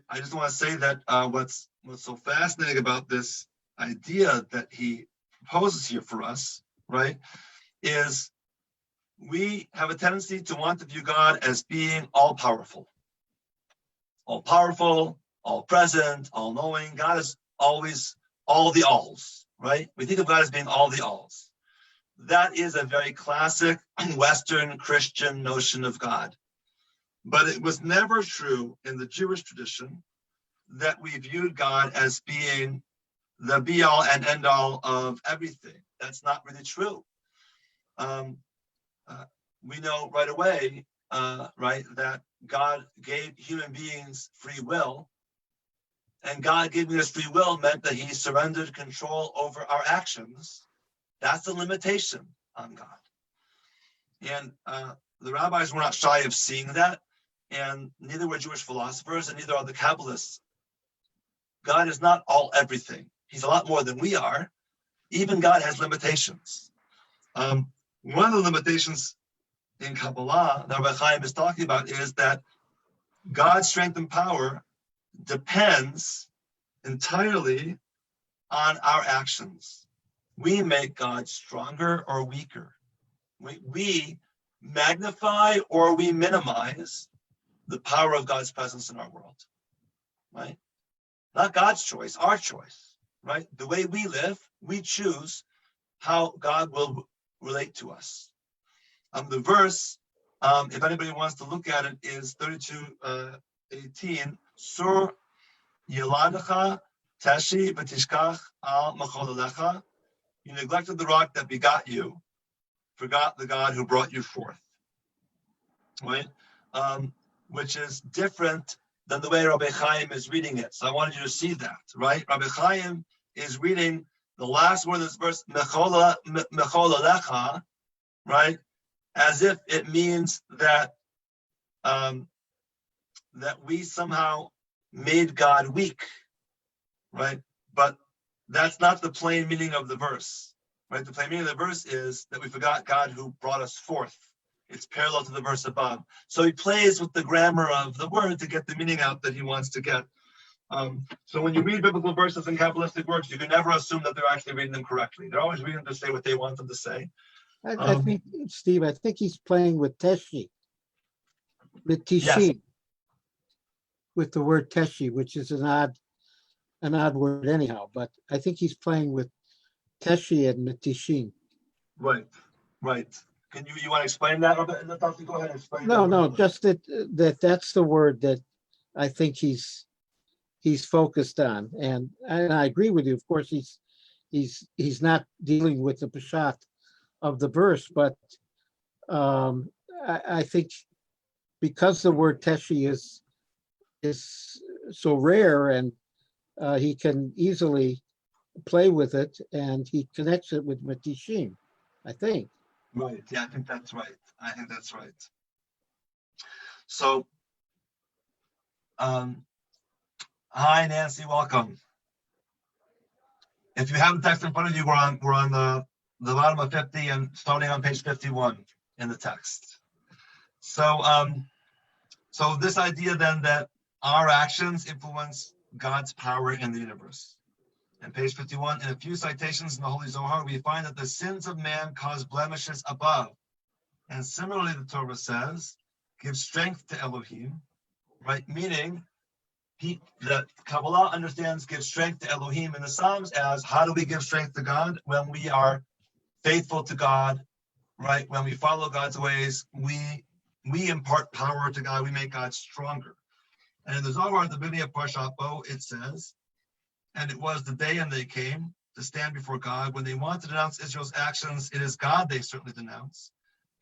I just want to say that what's so fascinating about this idea that he proposes here for us, right, is we have a tendency to want to view God as being all-powerful, all-present, all-knowing. God is always all the alls, right? We think of God as being all the alls. That is a very classic Western Christian notion of God. But it was never true in the Jewish tradition that we viewed God as being the be-all and end-all of everything. That's not really true. We know right away, right, that God gave human beings free will, and God giving us free will meant that he surrendered control over our actions. That's a limitation on God. And the rabbis were not shy of seeing that, and neither were Jewish philosophers, and neither are the Kabbalists. God is not all everything. He's a lot more than we are. Even God has limitations. One of the limitations in Kabbalah that Rabbi Chaim is talking about is that God's strength and power depends entirely on our actions. We make God stronger or weaker. We magnify or we minimize the power of God's presence in our world, right? Not God's choice, our choice, right? The way we live, we choose how God will relate to us. The verse, if anybody wants to look at it, is 32:18. Sur Yeladecha Tashi V'Tishkach Al Machol. You neglected the rock that begot you, forgot the God who brought you forth. Right? Which is different than the way Rabbi Chaim is reading it. So I wanted you to see that, right? Rabbi Chaim is reading the last word of this verse, Mechol Alecha, right? As if it means that that we somehow made God weak, right? But that's not the plain meaning of the verse, right? The plain meaning of the verse is that we forgot God who brought us forth. It's parallel to the verse above. So he plays with the grammar of the word to get the meaning out that he wants to get. So when you read biblical verses in Kabbalistic works, you can never assume that they're actually reading them correctly. They're always reading them to say what they want them to say. I think, Steve, I think he's playing with Teshi, with Tishin, Yes. with the word Teshi, which is an odd word anyhow, but I think he's playing with Teshi and Tishin. Right. Can you want to explain that? Go ahead and explain. No, just that's the word that I think he's focused on, and I agree with you. Of course, he's not dealing with the Peshat of the verse, but I think because the word Teshi is so rare, and he can easily play with it, and he connects it with Matishim, I think. Right. Yeah, I think that's right. So, hi Nancy, welcome. If you have the text in front of you, we're on the bottom of 50 and starting on page 51 in the text. So, so this idea then that our actions influence God's power in the universe. In page 51, in a few citations in the Holy Zohar, we find that the sins of man cause blemishes above. And similarly, the Torah says, give strength to Elohim, right? Meaning the Kabbalah understands give strength to Elohim in the Psalms as how do we give strength to God? When we are faithful to God, right? When we follow God's ways, we impart power to God. We make God stronger. And in the Zohar, at the beginning of Parshat Bo, it says, and it was the day and they came to stand before God. When they want to denounce Israel's actions, it is God they certainly denounce.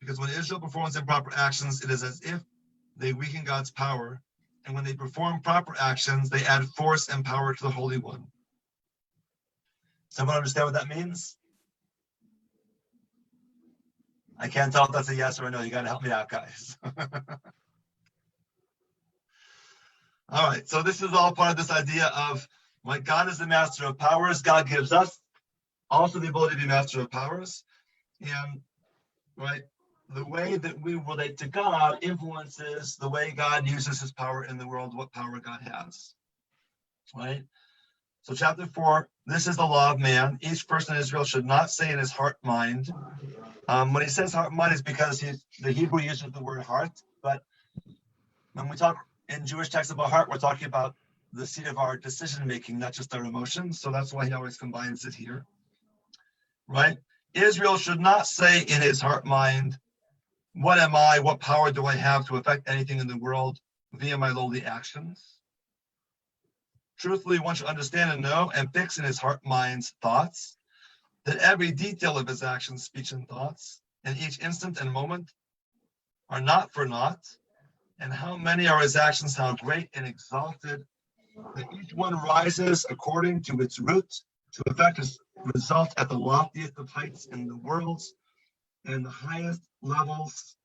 Because when Israel performs improper actions, it is as if they weaken God's power. And when they perform proper actions, they add force and power to the Holy One. Someone understand what that means? I can't tell if that's a yes or a no. You got to help me out, guys. All right, so this is all part of this idea of like God is the master of powers. God gives us also the ability to be master of powers. And right, the way that we relate to God influences the way God uses his power in the world, what power God has. Right? So chapter 4, this is the law of man. Each person in Israel should not say in his heart, mind. When he says heart, mind is because the Hebrew uses the word heart. But when we talk in Jewish texts about heart, we're talking about the seat of our decision making, not just our emotions. So that's why he always combines it here. Right? Israel should not say in his heart, mind, what am I? What power do I have to affect anything in the world via my lowly actions? Truthfully, one should understand and know and fix in his heart, mind's thoughts, that every detail of his actions, speech, and thoughts, in each instant and moment, are not for naught, and how many are his actions, how great and exalted, that each one rises according to its root, to effect his result at the loftiest of heights in the worlds and the highest levels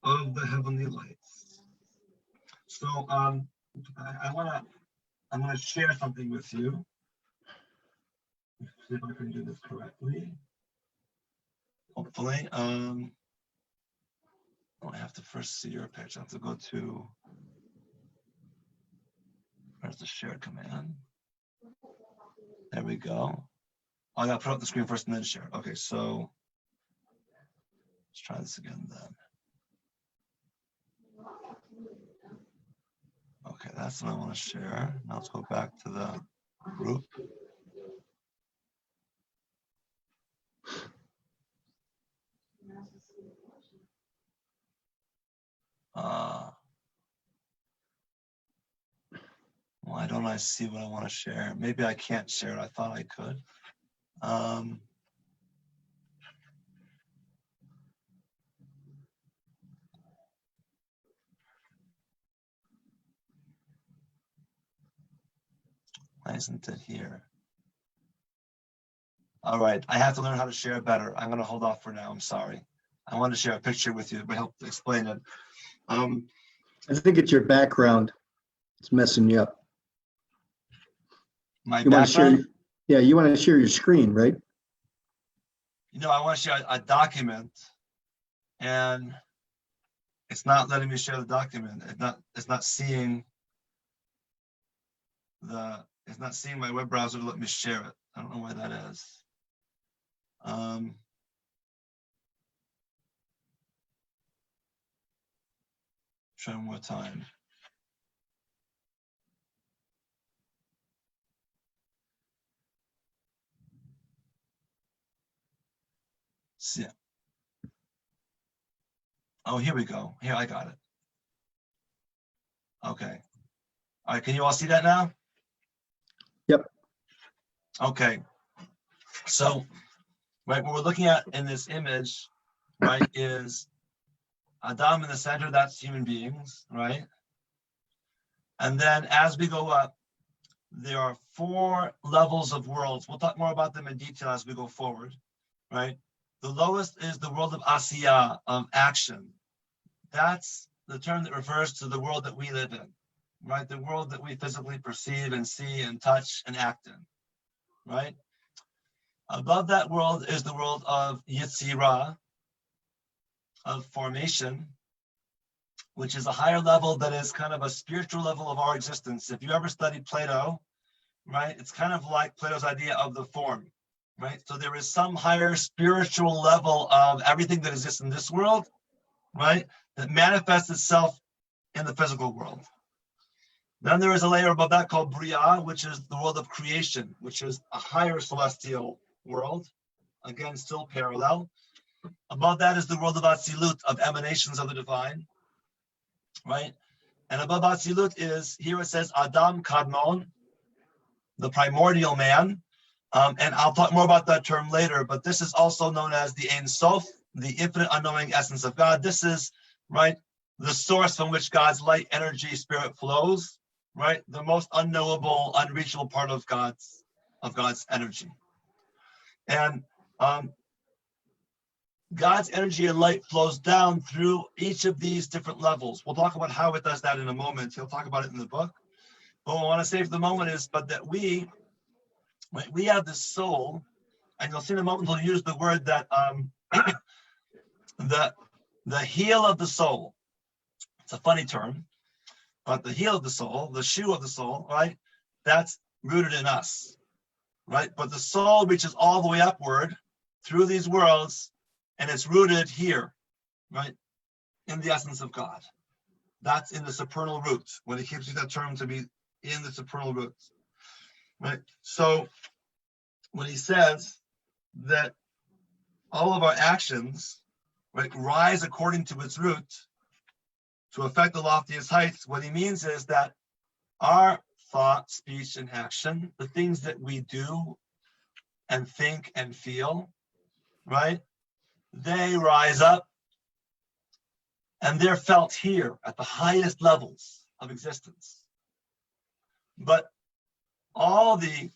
of the heavenly lights. So I'm gonna share something with you. See if I can do this correctly. Hopefully. I have to first see your page. I have to go to, where's the share command? There we go. I gotta put up the screen first and then share. Okay, so let's try this again then. Okay, that's what I want to share. Now let's go back to the group. Why don't I see what I want to share? Maybe I can't share it. I thought I could. Why isn't it here? All right, I have to learn how to share better. I'm going to hold off for now. I'm sorry. I want to share a picture with you, but help to explain it. I think it's your background. It's messing you up. My You want to share? background? Yeah, you want to share your screen, right? You know, I want to share a document, and it's not letting me share the document. It's not seeing my web browser to let me share it. I don't know why that is. Try one more time. See. Oh, here we go. Here, I got it. Okay. All right, can you all see that now? Yep. Okay. So, right, what we're looking at in this image, right, is Adam in the center, that's human beings, right? And then as we go up, there are 4 levels of worlds. We'll talk more about them in detail as we go forward, right? The lowest is the world of Asiyah, of action. That's the term that refers to the world that we live in, right? The world that we physically perceive and see and touch and act in, right? Above that world is the world of Yetzirah, of formation, which is a higher level that is kind of a spiritual level of our existence. If you ever studied Plato, right, it's kind of like Plato's idea of the form, right? So there is some higher spiritual level of everything that exists in this world, right, that manifests itself in the physical world. Then there is a layer above that called Bria, which is the world of creation, which is a higher celestial world. Again, still parallel. Above that is the world of Atzilut, of emanations of the divine, right? And above Atzilut is, here it says Adam Kadmon, the primordial man. And I'll talk more about that term later, but this is also known as the Ein Sof, the infinite unknowing essence of God. This is, right, the source from which God's light, energy, spirit flows, right? The most unknowable, unreachable part of God's energy. And God's energy and light flows down through each of these different levels. We'll talk about how it does that in a moment. He'll talk about it in the book. But what I want to say for the moment is, but that we have this soul, and you'll see in a moment we'll use the word that the heel of the soul. It's a funny term, but the heel of the soul, the shoe of the soul, right? That's rooted in us, right? But the soul reaches all the way upward through these worlds, and it's rooted here, right? In the essence of God. That's in the supernal root, when he gives you that term to be in the supernal root, right? So when he says that all of our actions, right, rise according to its root to affect the loftiest heights, what he means is that our thought, speech, and action, the things that we do and think and feel, right, they rise up and they're felt here at the highest levels of existence. But all the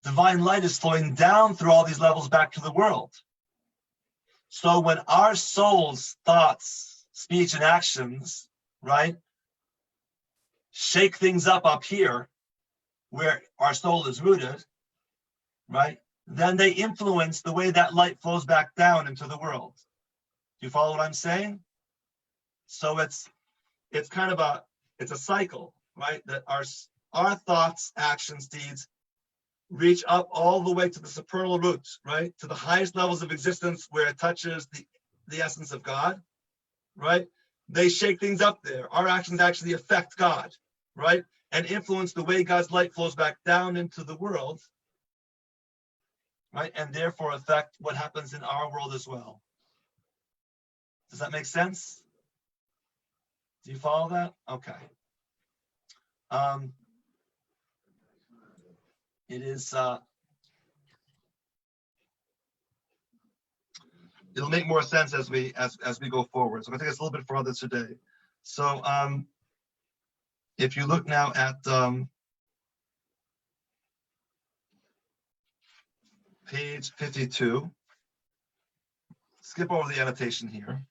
divine light is flowing down through all these levels back to the world. So when our soul's thoughts, speech, and actions, right, shake things up here where our soul is rooted, right, then they influence the way that light flows back down into the world. Do you follow what I'm saying? So it's kind of it's a cycle, right? That our thoughts, actions, deeds reach up all the way to the supernal roots, right? To the highest levels of existence where it touches the essence of God, right? They shake things up there. Our actions actually affect God, right? And influence the way God's light flows back down into the world, right? And therefore affect what happens in our world as well. Does that make sense? Do you follow that? Okay. It is, it'll make more sense as we go forward. So I think it's a little bit further today. So if you look now at page 52, skip over the annotation here.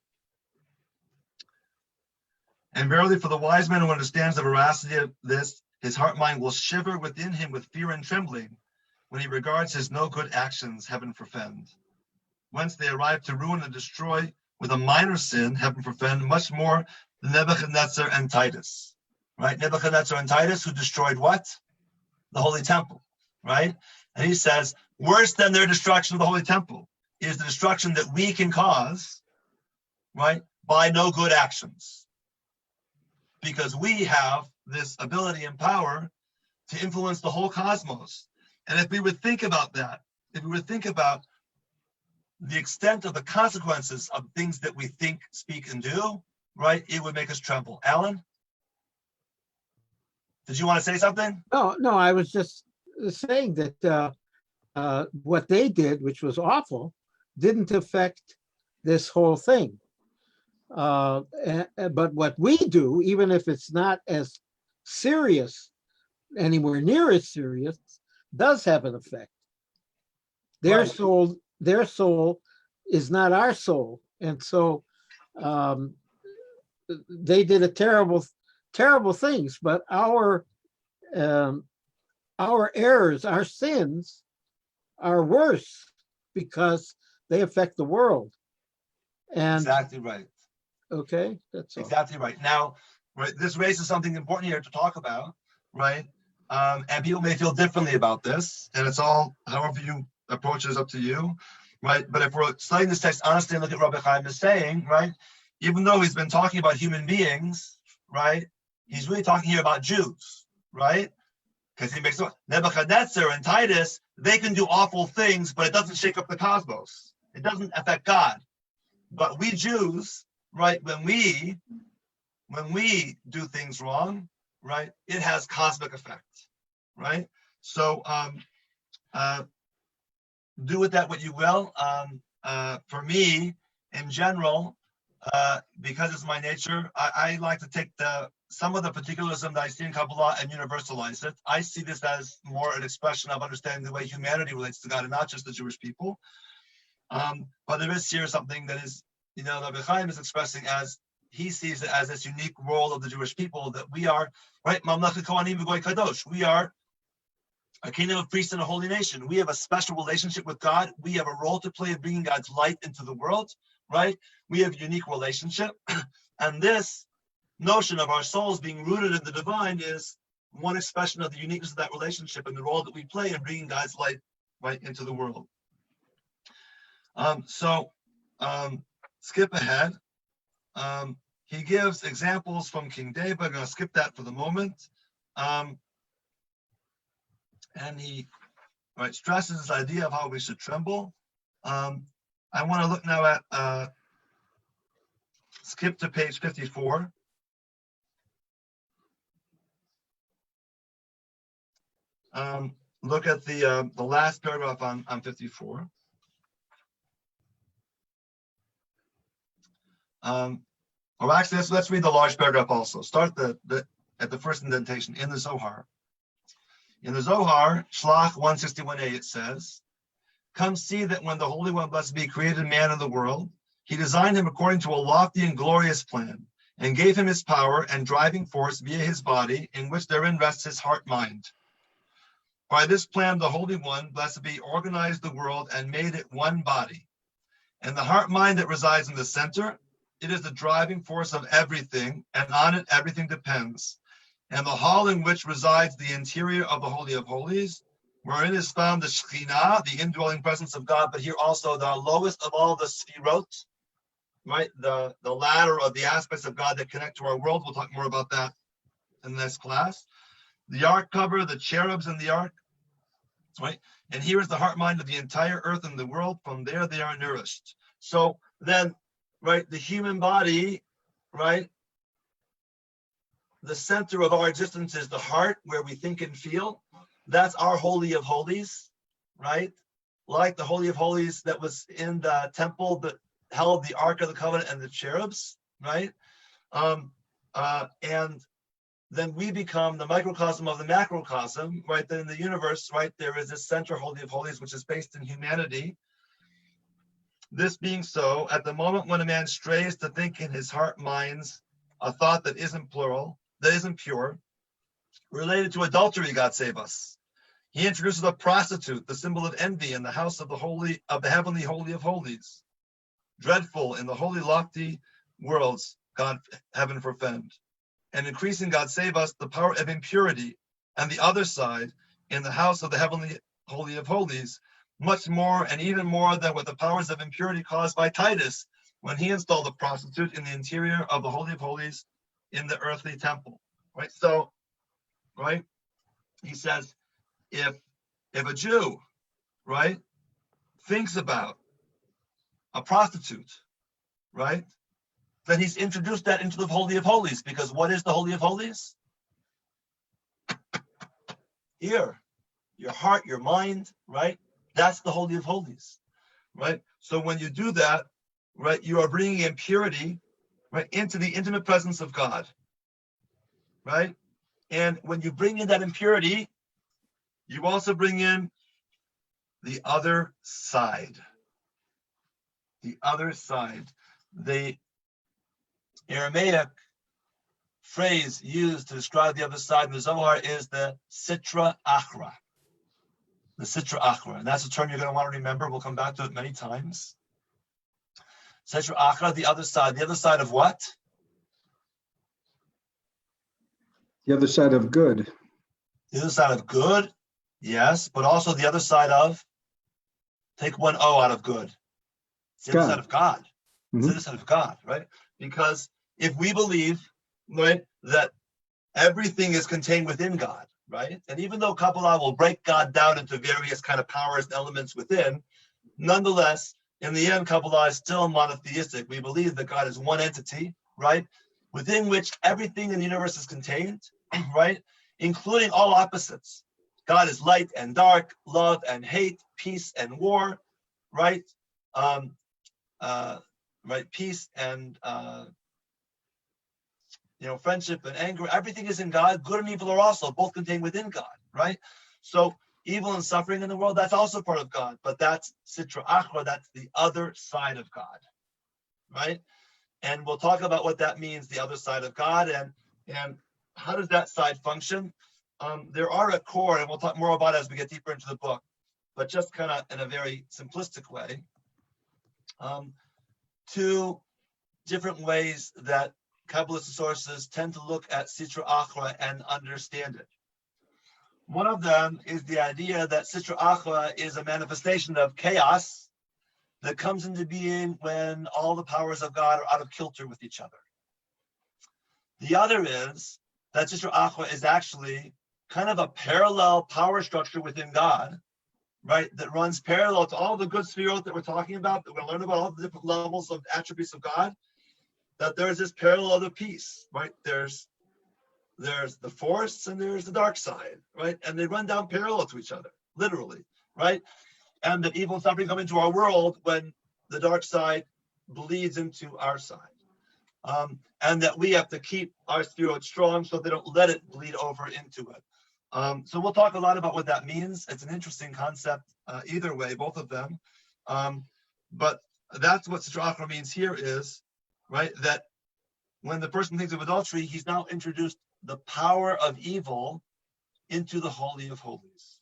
And verily, for the wise man who understands the veracity of this, his heart mind will shiver within him with fear and trembling when he regards his no good actions, heaven forfend. Whence they arrive to ruin and destroy with a minor sin, heaven forfend, much more than Nebuchadnezzar and Titus, right? Nebuchadnezzar and Titus, who destroyed what? The Holy Temple, right? And he says, worse than their destruction of the Holy Temple is the destruction that we can cause, right? By no good actions. Because we have this ability and power to influence the whole cosmos. And if we would think about that, if we would think about the extent of the consequences of things that we think, speak, and do, right, it would make us tremble. Alan? Did you want to say something? No, I was just saying that what they did, which was awful, didn't affect this whole thing. But what we do, even if it's not as serious, anywhere near as serious, does have an effect. Their Right. soul is not our soul, and so they did a terrible things. But our errors, our sins, are worse because they affect the world. And Exactly right. okay, that's all. Exactly right. Now, right, this raises something important here to talk about, right? And people may feel differently about this, and it's all, however you approach it is up to you, right? But if we're studying this text honestly and look at Rabbi Chaim is saying, right, even though he's been talking about human beings, right, he's really talking here about Jews, right? Because he makes Nebuchadnezzar and Titus, they can do awful things, but it doesn't shake up the cosmos. It doesn't affect God. But we Jews, right, when we do things wrong, right, it has cosmic effect, right? So do with that what you will. For me, in general, because it's my nature, I like to take some of the particularism that I see in Kabbalah and universalize it. I see this as more an expression of understanding the way humanity relates to God and not just the Jewish people. But there is here something that is, Rabbi Chaim is expressing as he sees it as this unique role of the Jewish people that we are, right? Mamlechet Kohanim v'Goy Kadosh. We are a kingdom of priests and a holy nation. We have a special relationship with God. We have a role to play in bringing God's light into the world, right? We have a unique relationship. And this notion of our souls being rooted in the divine is one expression of the uniqueness of that relationship and the role that we play in bringing God's light right into the world. Skip ahead. He gives examples from King David. I'm going to skip that for the moment. And he stresses this idea of how we should tremble. I want to look now at, skip to page 54. Look at the last paragraph on 54. Or actually, let's read the large paragraph also. Start at the first indentation in the Zohar. In the Zohar, Shlach 161a, it says, "Come see that when the Holy One, blessed be, created man in the world, he designed him according to a lofty and glorious plan, and gave him his power and driving force via his body, in which therein rests his heart-mind. By this plan, the Holy One, blessed be, organized the world and made it one body. And the heart-mind that resides in the center, it is the driving force of everything, and on it everything depends. And the hall in which resides the interior of the Holy of Holies, wherein is found the Shekhinah, the indwelling presence of God, but here also the lowest of all the Sfirot, right? The ladder of the aspects of God that connect to our world. We'll talk more about that in the next class. The ark cover, the cherubs in the ark, right? And here is the heart mind of the entire earth and the world. From there they are nourished. So then, right, the human body, right? The center of our existence is the heart, where we think and feel. That's our Holy of Holies, right? Like the Holy of Holies that was in the temple that held the Ark of the Covenant and the cherubs, right? And then we become the microcosm of the macrocosm, right? Then in the universe, right, there is this center Holy of Holies, which is based in humanity. This being so, at the moment when a man strays to think in his heart minds a thought that isn't plural, that isn't pure, related to adultery, God save us, he introduces a prostitute, the symbol of envy, in the house of the heavenly Holy of Holies, dreadful in the holy lofty worlds, God heaven forfend, and increasing, God save us, the power of impurity, and the other side, in the house of the heavenly Holy of Holies, much more and even more than what the powers of impurity caused by Titus when he installed a prostitute in the interior of the Holy of Holies in the earthly temple, right? So, right, he says, if a Jew, right, thinks about a prostitute, right, then he's introduced that into the Holy of Holies, because what is the Holy of Holies? Here, your heart, your mind, right? That's the Holy of Holies, right? So when you do that, right, you are bringing impurity, right, into the intimate presence of God, right? And when you bring in that impurity, you also bring in the other side. The other side. The Aramaic phrase used to describe the other side in the Zohar is the Sitra Achra. The Sitra Achra. And that's a term you're going to want to remember. We'll come back to it many times. Sitra Achra, the other side. The other side of what? The other side of good. The other side of good, yes, but also the other side of, take one O out of good. It's the other side of God. It's the other side of God, right? Because if we believe, right, that everything is contained within God, right? And even though Kabbalah will break God down into various kind of powers and elements within, nonetheless, in the end, Kabbalah is still monotheistic. We believe that God is one entity, right? Within which everything in the universe is contained, right? Including all opposites. God is light and dark, love and hate, peace and war, right? Right, peace and friendship and anger. Everything is in God. Good and evil are also both contained within God, right? So evil and suffering in the world, that's also part of God, but that's Sitra Achra, that's the other side of God, right? And we'll talk about what that means, the other side of God, and how does that side function? There are a core, and we'll talk more about it as we get deeper into the book, but just kind of in a very simplistic way, two different ways that Kabbalistic sources tend to look at Sitra Achra and understand it. One of them is the idea that Sitra Achra is a manifestation of chaos that comes into being when all the powers of God are out of kilter with each other. The other is that Sitra Achra is actually kind of a parallel power structure within God, right? That runs parallel to all the good spherot that we're talking about, that we're going to learn about all the different levels of attributes of God, that there's this parallel other piece, right? There's the force and there's the dark side, right? And they run down parallel to each other, literally, right? And that evil and suffering come into our world when the dark side bleeds into our side. And that we have to keep our spirit strong so they don't let it bleed over into it. So we'll talk a lot about what that means. It's an interesting concept, either way, both of them. But that's what Sitra Achra means here is, right, that when the person thinks of adultery, he's now introduced the power of evil into the Holy of Holies.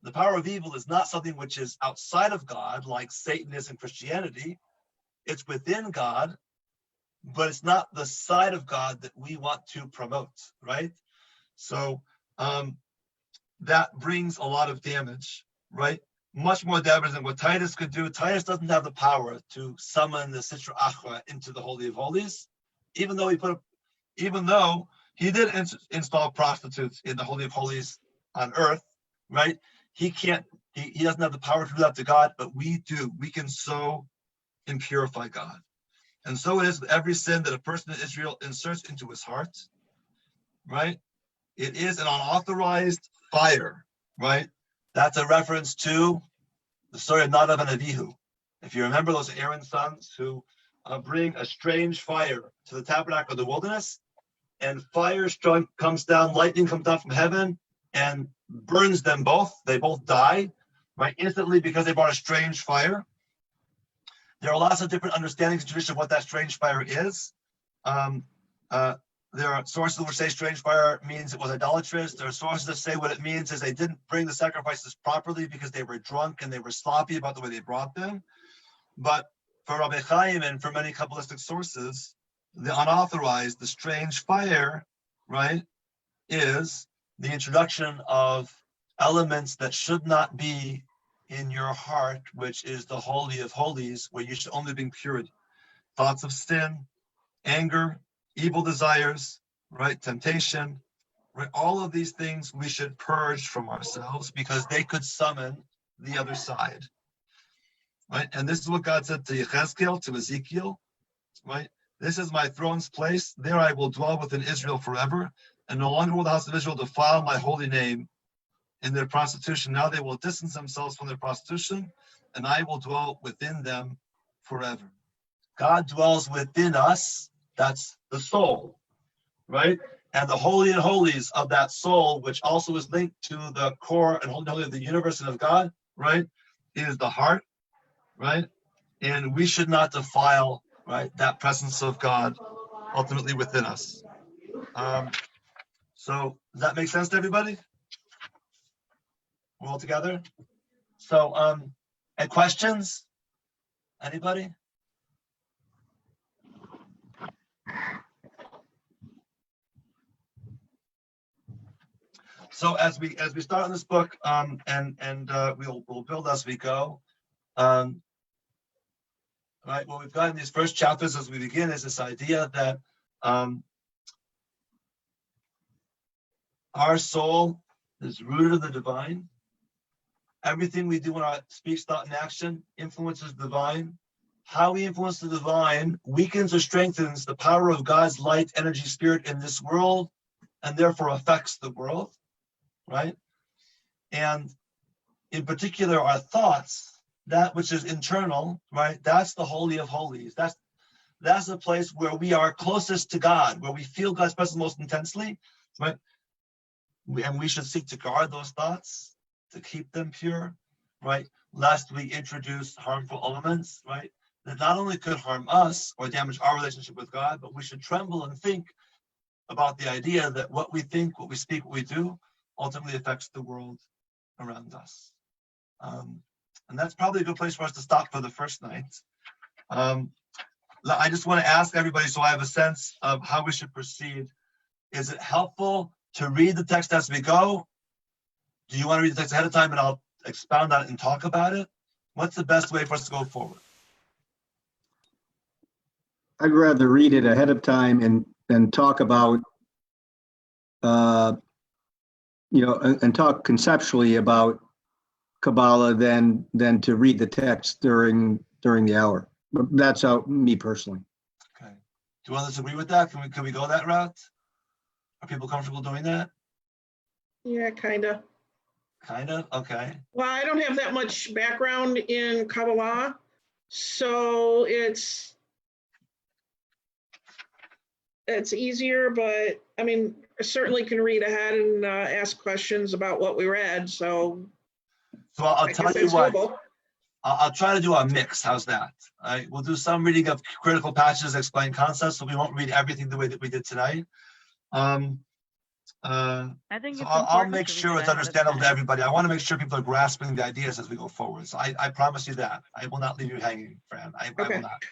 The power of evil is not something which is outside of God, like Satan is in Christianity. It's within God, but it's not the side of God that we want to promote, right? So that brings a lot of damage, right? Much more damage than what Titus could do. Titus doesn't have the power to summon the Sitra Achra into the Holy of Holies, even though he did install prostitutes in the Holy of Holies on earth, right? He doesn't have the power to do that to God, but we do. We can so impurify God. And so it is with every sin that a person in Israel inserts into his heart, right? It is an unauthorized fire, right? That's a reference to the story of Nadav and Avihu. If you remember those Aaron's sons who bring a strange fire to the tabernacle of the wilderness, and fire comes down, lightning comes down from heaven and burns them both. They both die, right, instantly because they brought a strange fire. There are lots of different understandings in tradition of what that strange fire is. There are sources which say strange fire means it was idolatrous. There are sources that say what it means is they didn't bring the sacrifices properly because they were drunk and they were sloppy about the way they brought them. But for Rabbi Chaim and for many Kabbalistic sources, the unauthorized, the strange fire, right, is the introduction of elements that should not be in your heart, which is the Holy of Holies, where you should only bring purity. Thoughts of sin, anger, evil desires, right, temptation, right, all of these things we should purge from ourselves because they could summon the other side, right? And this is what God said to Yechezkel, to Ezekiel, right? This is my throne's place. There I will dwell within Israel forever, and no longer will the house of Israel defile my holy name in their prostitution. Now they will distance themselves from their prostitution, and I will dwell within them forever. God dwells within us. That's the soul, right? And the holy and holies of that soul, which also is linked to the core and holy of the universe and of God, right, is the heart, right? And we should not defile, right, that presence of God ultimately within us. So does that make sense to everybody? We're all together? So any questions? Anybody? So as we start on this book, we'll build as we go. Right, what we've got in these first chapters as we begin is this idea that our soul is rooted in the divine. Everything we do in our speech, thought, and action influences the divine. How we influence the divine weakens or strengthens the power of God's light, energy, spirit in this world, and therefore affects the world, right? And in particular, our thoughts, that which is internal, right? That's the holy of holies. That's the place where we are closest to God, where we feel God's presence most intensely, right? And we should seek to guard those thoughts, to keep them pure, right? Lest we introduce harmful elements, right? That not only could harm us or damage our relationship with God, but we should tremble and think about the idea that what we think, what we speak, what we do, ultimately affects the world around us. And that's probably a good place for us to stop for the first night. I just want to ask everybody, so I have a sense of how we should proceed. Is it helpful to read the text as we go? Do you want to read the text ahead of time and I'll expound on it and talk about it? What's the best way for us to go forward? I'd rather read it ahead of time and talk about, and talk conceptually about Kabbalah than to read the text during the hour. That's how me personally. Okay. Do you want to disagree with that? Can we go that route? Are people comfortable doing that? Yeah, kind of. Kind of. Okay. Well, I don't have that much background in Kabbalah, so it's easier, but I mean, I certainly can read ahead and ask questions about what we read. So I'll I tell guess you it's what. doable. I'll try to do a mix. How's that? All right. We'll do some reading of critical passages, explain concepts, so we won't read everything the way that we did tonight. I think So it's I'll important make to read sure it it's ahead of understandable to time. everybody. I want to make sure people are grasping the ideas as we go forward. So I promise you that. I will not leave you hanging, Fran. I Okay. will not.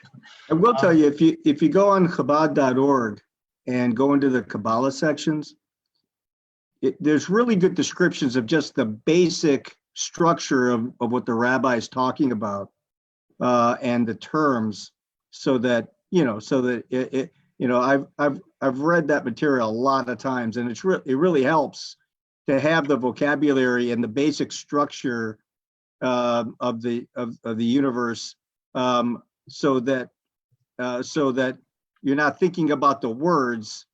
I will tell you, if you go on Chabad.org and go into the Kabbalah sections, there's really good descriptions of just the basic structure of what the rabbi is talking about, and the terms, so that I've read that material a lot of times, and it really helps to have the vocabulary and the basic structure of the universe, so that you're not thinking about the words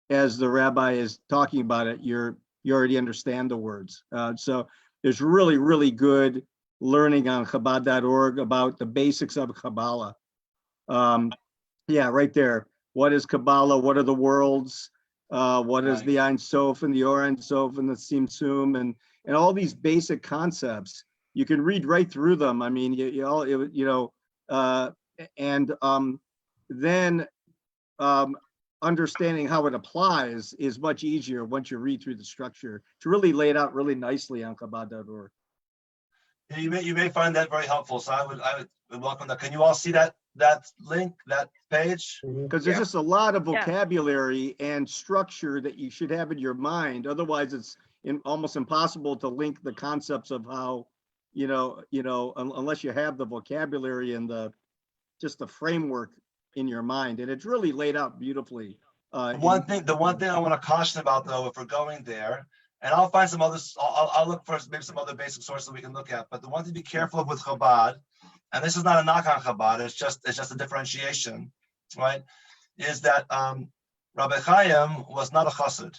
as the rabbi is talking about it. You already understand the words. So there's really, really good learning on Chabad.org about the basics of Kabbalah. Yeah, right there. What is Kabbalah? What are the worlds? What is the Ein Sof and the Or Ein Sof and the Tzimtzum and all these basic concepts? You can read right through them. I mean, then understanding how it applies is much easier once you read through the structure. It's really laid out really nicely on Kabbalah.org. Yeah, you may find that very helpful. So I would welcome that. Can you all see that link, that page? Because there's just a lot of vocabulary and structure that you should have in your mind. Otherwise, it's almost impossible to link the concepts of how, unless you have the vocabulary and just the framework in your mind. And it's really laid out beautifully. The one thing I want to caution about, though, if we're going there, and I'll find some others, I'll look for maybe some other basic sources we can look at. But the one thing to be careful of with Chabad, and this is not a knock on Chabad, it's just a differentiation, right? Is that Rabbi Chaim was not a chassid.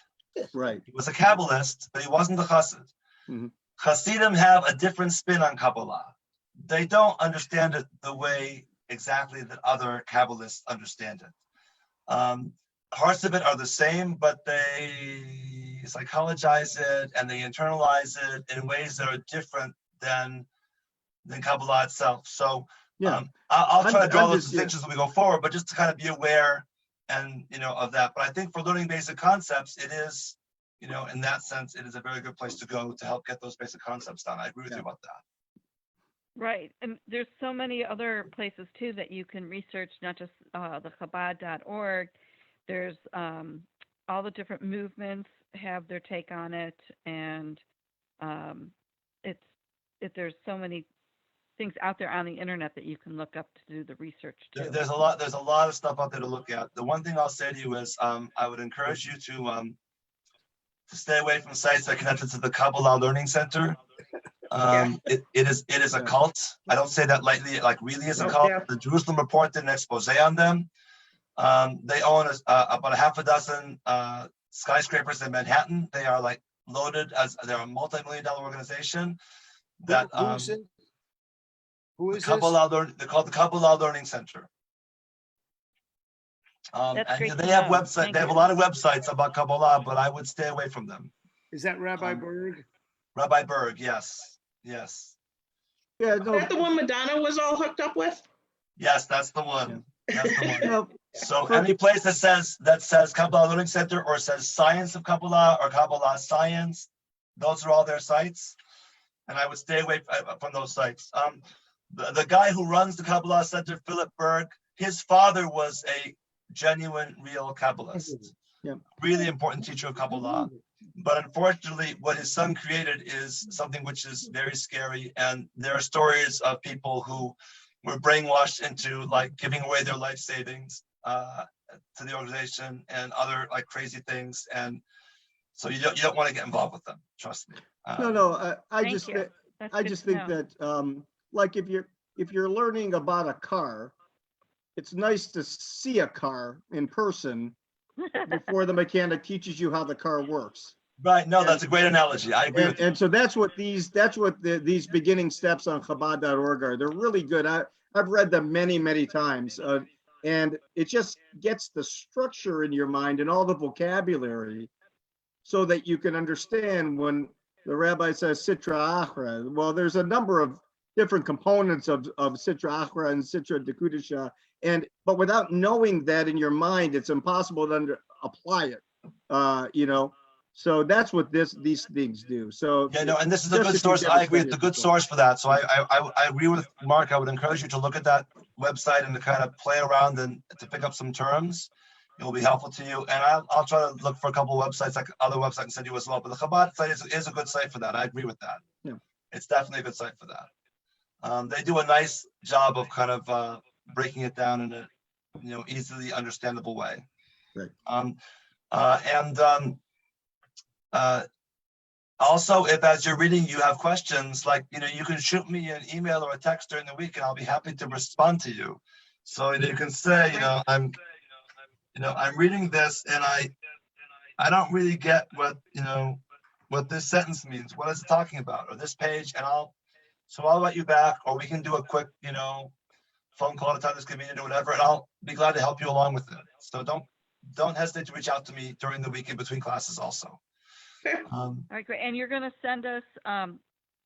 Right. He was a Kabbalist, but he wasn't a chassid. Mm-hmm. Chassidim have a different spin on Kabbalah. They don't understand it the way exactly that other Kabbalists understand it. Parts of it are the same, but they psychologize it and they internalize it in ways that are different than Kabbalah itself. So I'll try to draw those distinctions as we go forward, but just to kind of be aware and of that. But I think for learning basic concepts, it is, in that sense, it is a very good place to go to help get those basic concepts done. I agree with you about that. Right. And there's so many other places too that you can research, not just the Chabad.org. There's all the different movements have their take on it, and there's so many things out there on the internet that you can look up to do the research too. There's a lot of stuff out there to look at. The one thing I'll say to you is I would encourage you to to stay away from sites that are connected to the Kabbalah Learning Center. It is a cult. I don't say that lightly, it like really is a cult. The Jerusalem Report did an expose on them. They own about a half a dozen skyscrapers in Manhattan. They are like loaded as they're a multi-million-dollar organization that Who is this? they're called the Kabbalah Learning Center. That's And great they to have know. websites, Thank they have a you. lot of websites about Kabbalah, but I would stay away from them. Is that Rabbi Berg? Rabbi Berg, yes, yes, Yeah, Is that the one Madonna was all hooked up with? yes, that's the one. That's the one. no, So any place that says Kabbalah Learning Center or says Science of Kabbalah or Kabbalah Science, those are all their sites, and I would stay away from those sites. The guy who runs the Kabbalah Center, Philip Berg, his father was a genuine, real Kabbalist, really important teacher of Kabbalah. But unfortunately, what his son created is something which is very scary, and there are stories of people who were brainwashed into like giving away their life savings to the organization and other like crazy things, and so you don't want to get involved with them. Trust me. no. I Thank just you. That's I good just to think know. that like if you're learning about a car, it's nice to see a car in person before the mechanic teaches you how the car works. Right. No, that's a great analogy. I agree with you. And so that's what these beginning steps on Chabad.org are. They're really good. I've read them many times, and it just gets the structure in your mind and all the vocabulary, so that you can understand when the rabbi says Sitra Achra. Well, there's a number of different components of Sitra Achra and Sitra Dekudisha, but without knowing that in your mind, it's impossible to apply it. So that's what these things do. So Yeah, no, and this is a just good if you source. get I a agree. study It's a of good the book. source for that. So I agree with Mark. I would encourage you to look at that website and to kind of play around and to pick up some terms. It will be helpful to you. And I'll try to look for a couple of websites, like other websites, and send you as well. But the Chabad site is a good site for that. I agree with that. Yeah. It's definitely a good site for that. They do a nice job of kind of breaking it down in a easily understandable way. Right. Also, if as you're reading you have questions, like you can shoot me an email or a text during the week, and I'll be happy to respond to you. So you can say, I'm reading this, and I don't really get what this sentence means. What is it talking about? Or this page, and I'll write you back, or we can do a quick phone call at a time that's convenient or whatever, and I'll be glad to help you along with it. So don't hesitate to reach out to me during the week in between classes also. All right, great. And you're going to send us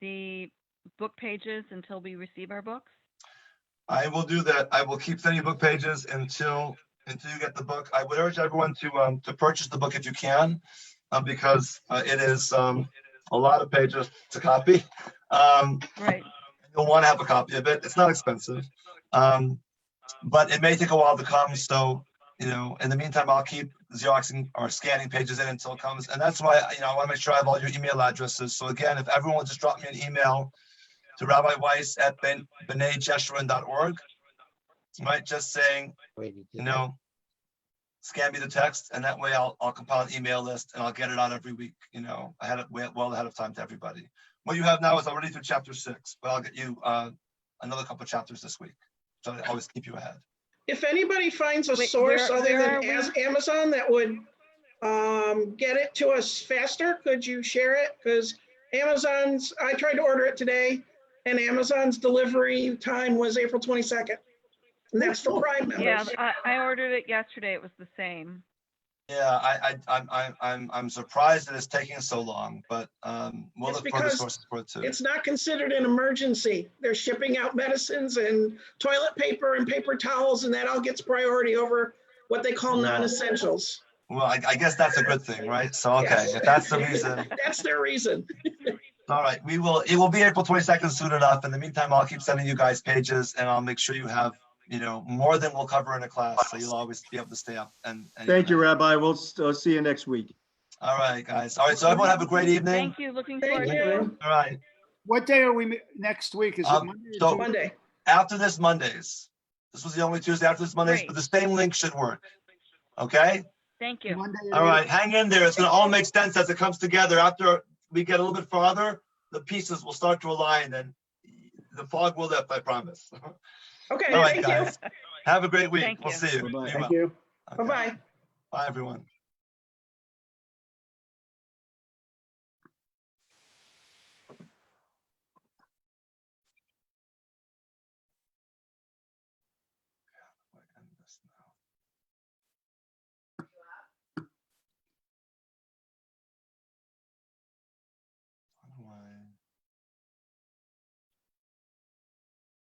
the book pages until we receive our books? I will do that. I will keep sending you book pages until you get the book. I would urge everyone to purchase the book if you can, because it is a lot of pages to copy. Right. You'll want to have a copy of it. It's not expensive, but it may take a while to come. So in the meantime, I'll keep Xeroxing or scanning pages in until it comes. And that's why, I want to make sure I have all your email addresses. So again, if everyone will just drop me an email to Rabbi Weiss at bneijeshurin.org, right? Just saying, scan me the text, and that way I'll compile an email list and I'll get it out every week, well ahead of time to everybody. What you have now is already through chapter 6, but I'll get you another couple of chapters this week. So I always keep you ahead. If anybody finds a Wait, source where other are than we? Amazon that would get it to us faster, could you share it? Because I tried to order it today, and Amazon's delivery time was April 22nd. And that's for Prime members. Yeah, I ordered it yesterday. It was the same. Yeah, I'm surprised that it's taking so long, but we'll It's look for the because sources for it too. It's not considered an emergency. They're shipping out medicines and toilet paper and paper towels, and that all gets priority over what they call Yeah. non-essentials. Well, I guess that's a good thing, right? So, okay, Yes. if that's the reason. That's their reason. All right, it will be April 22nd soon enough. In the meantime, I'll keep sending you guys pages, and I'll make sure you have, more than we'll cover in a class. So you'll always be able to stay up. And Thank you, Rabbi. We'll see you next week. All right, guys. All right, so everyone have a great evening. Thank you. Looking forward to it. you. All right. What day are we next week? Is it Monday? or so- Tuesday? Monday. After this Mondays, this was the only Tuesday after this Mondays, Great. but the same link should work. Okay? Thank you. Monday at All 8 right, hang in there. It's gonna all make sense as it comes together. After we get a little bit farther, the pieces will start to align and the fog will lift, I promise. Okay, All right, thank you. guys. Have a great week. Thank We'll you. see you. Bye-bye. Be Thank well. you. Okay. Bye-bye. Bye, everyone. I end this now.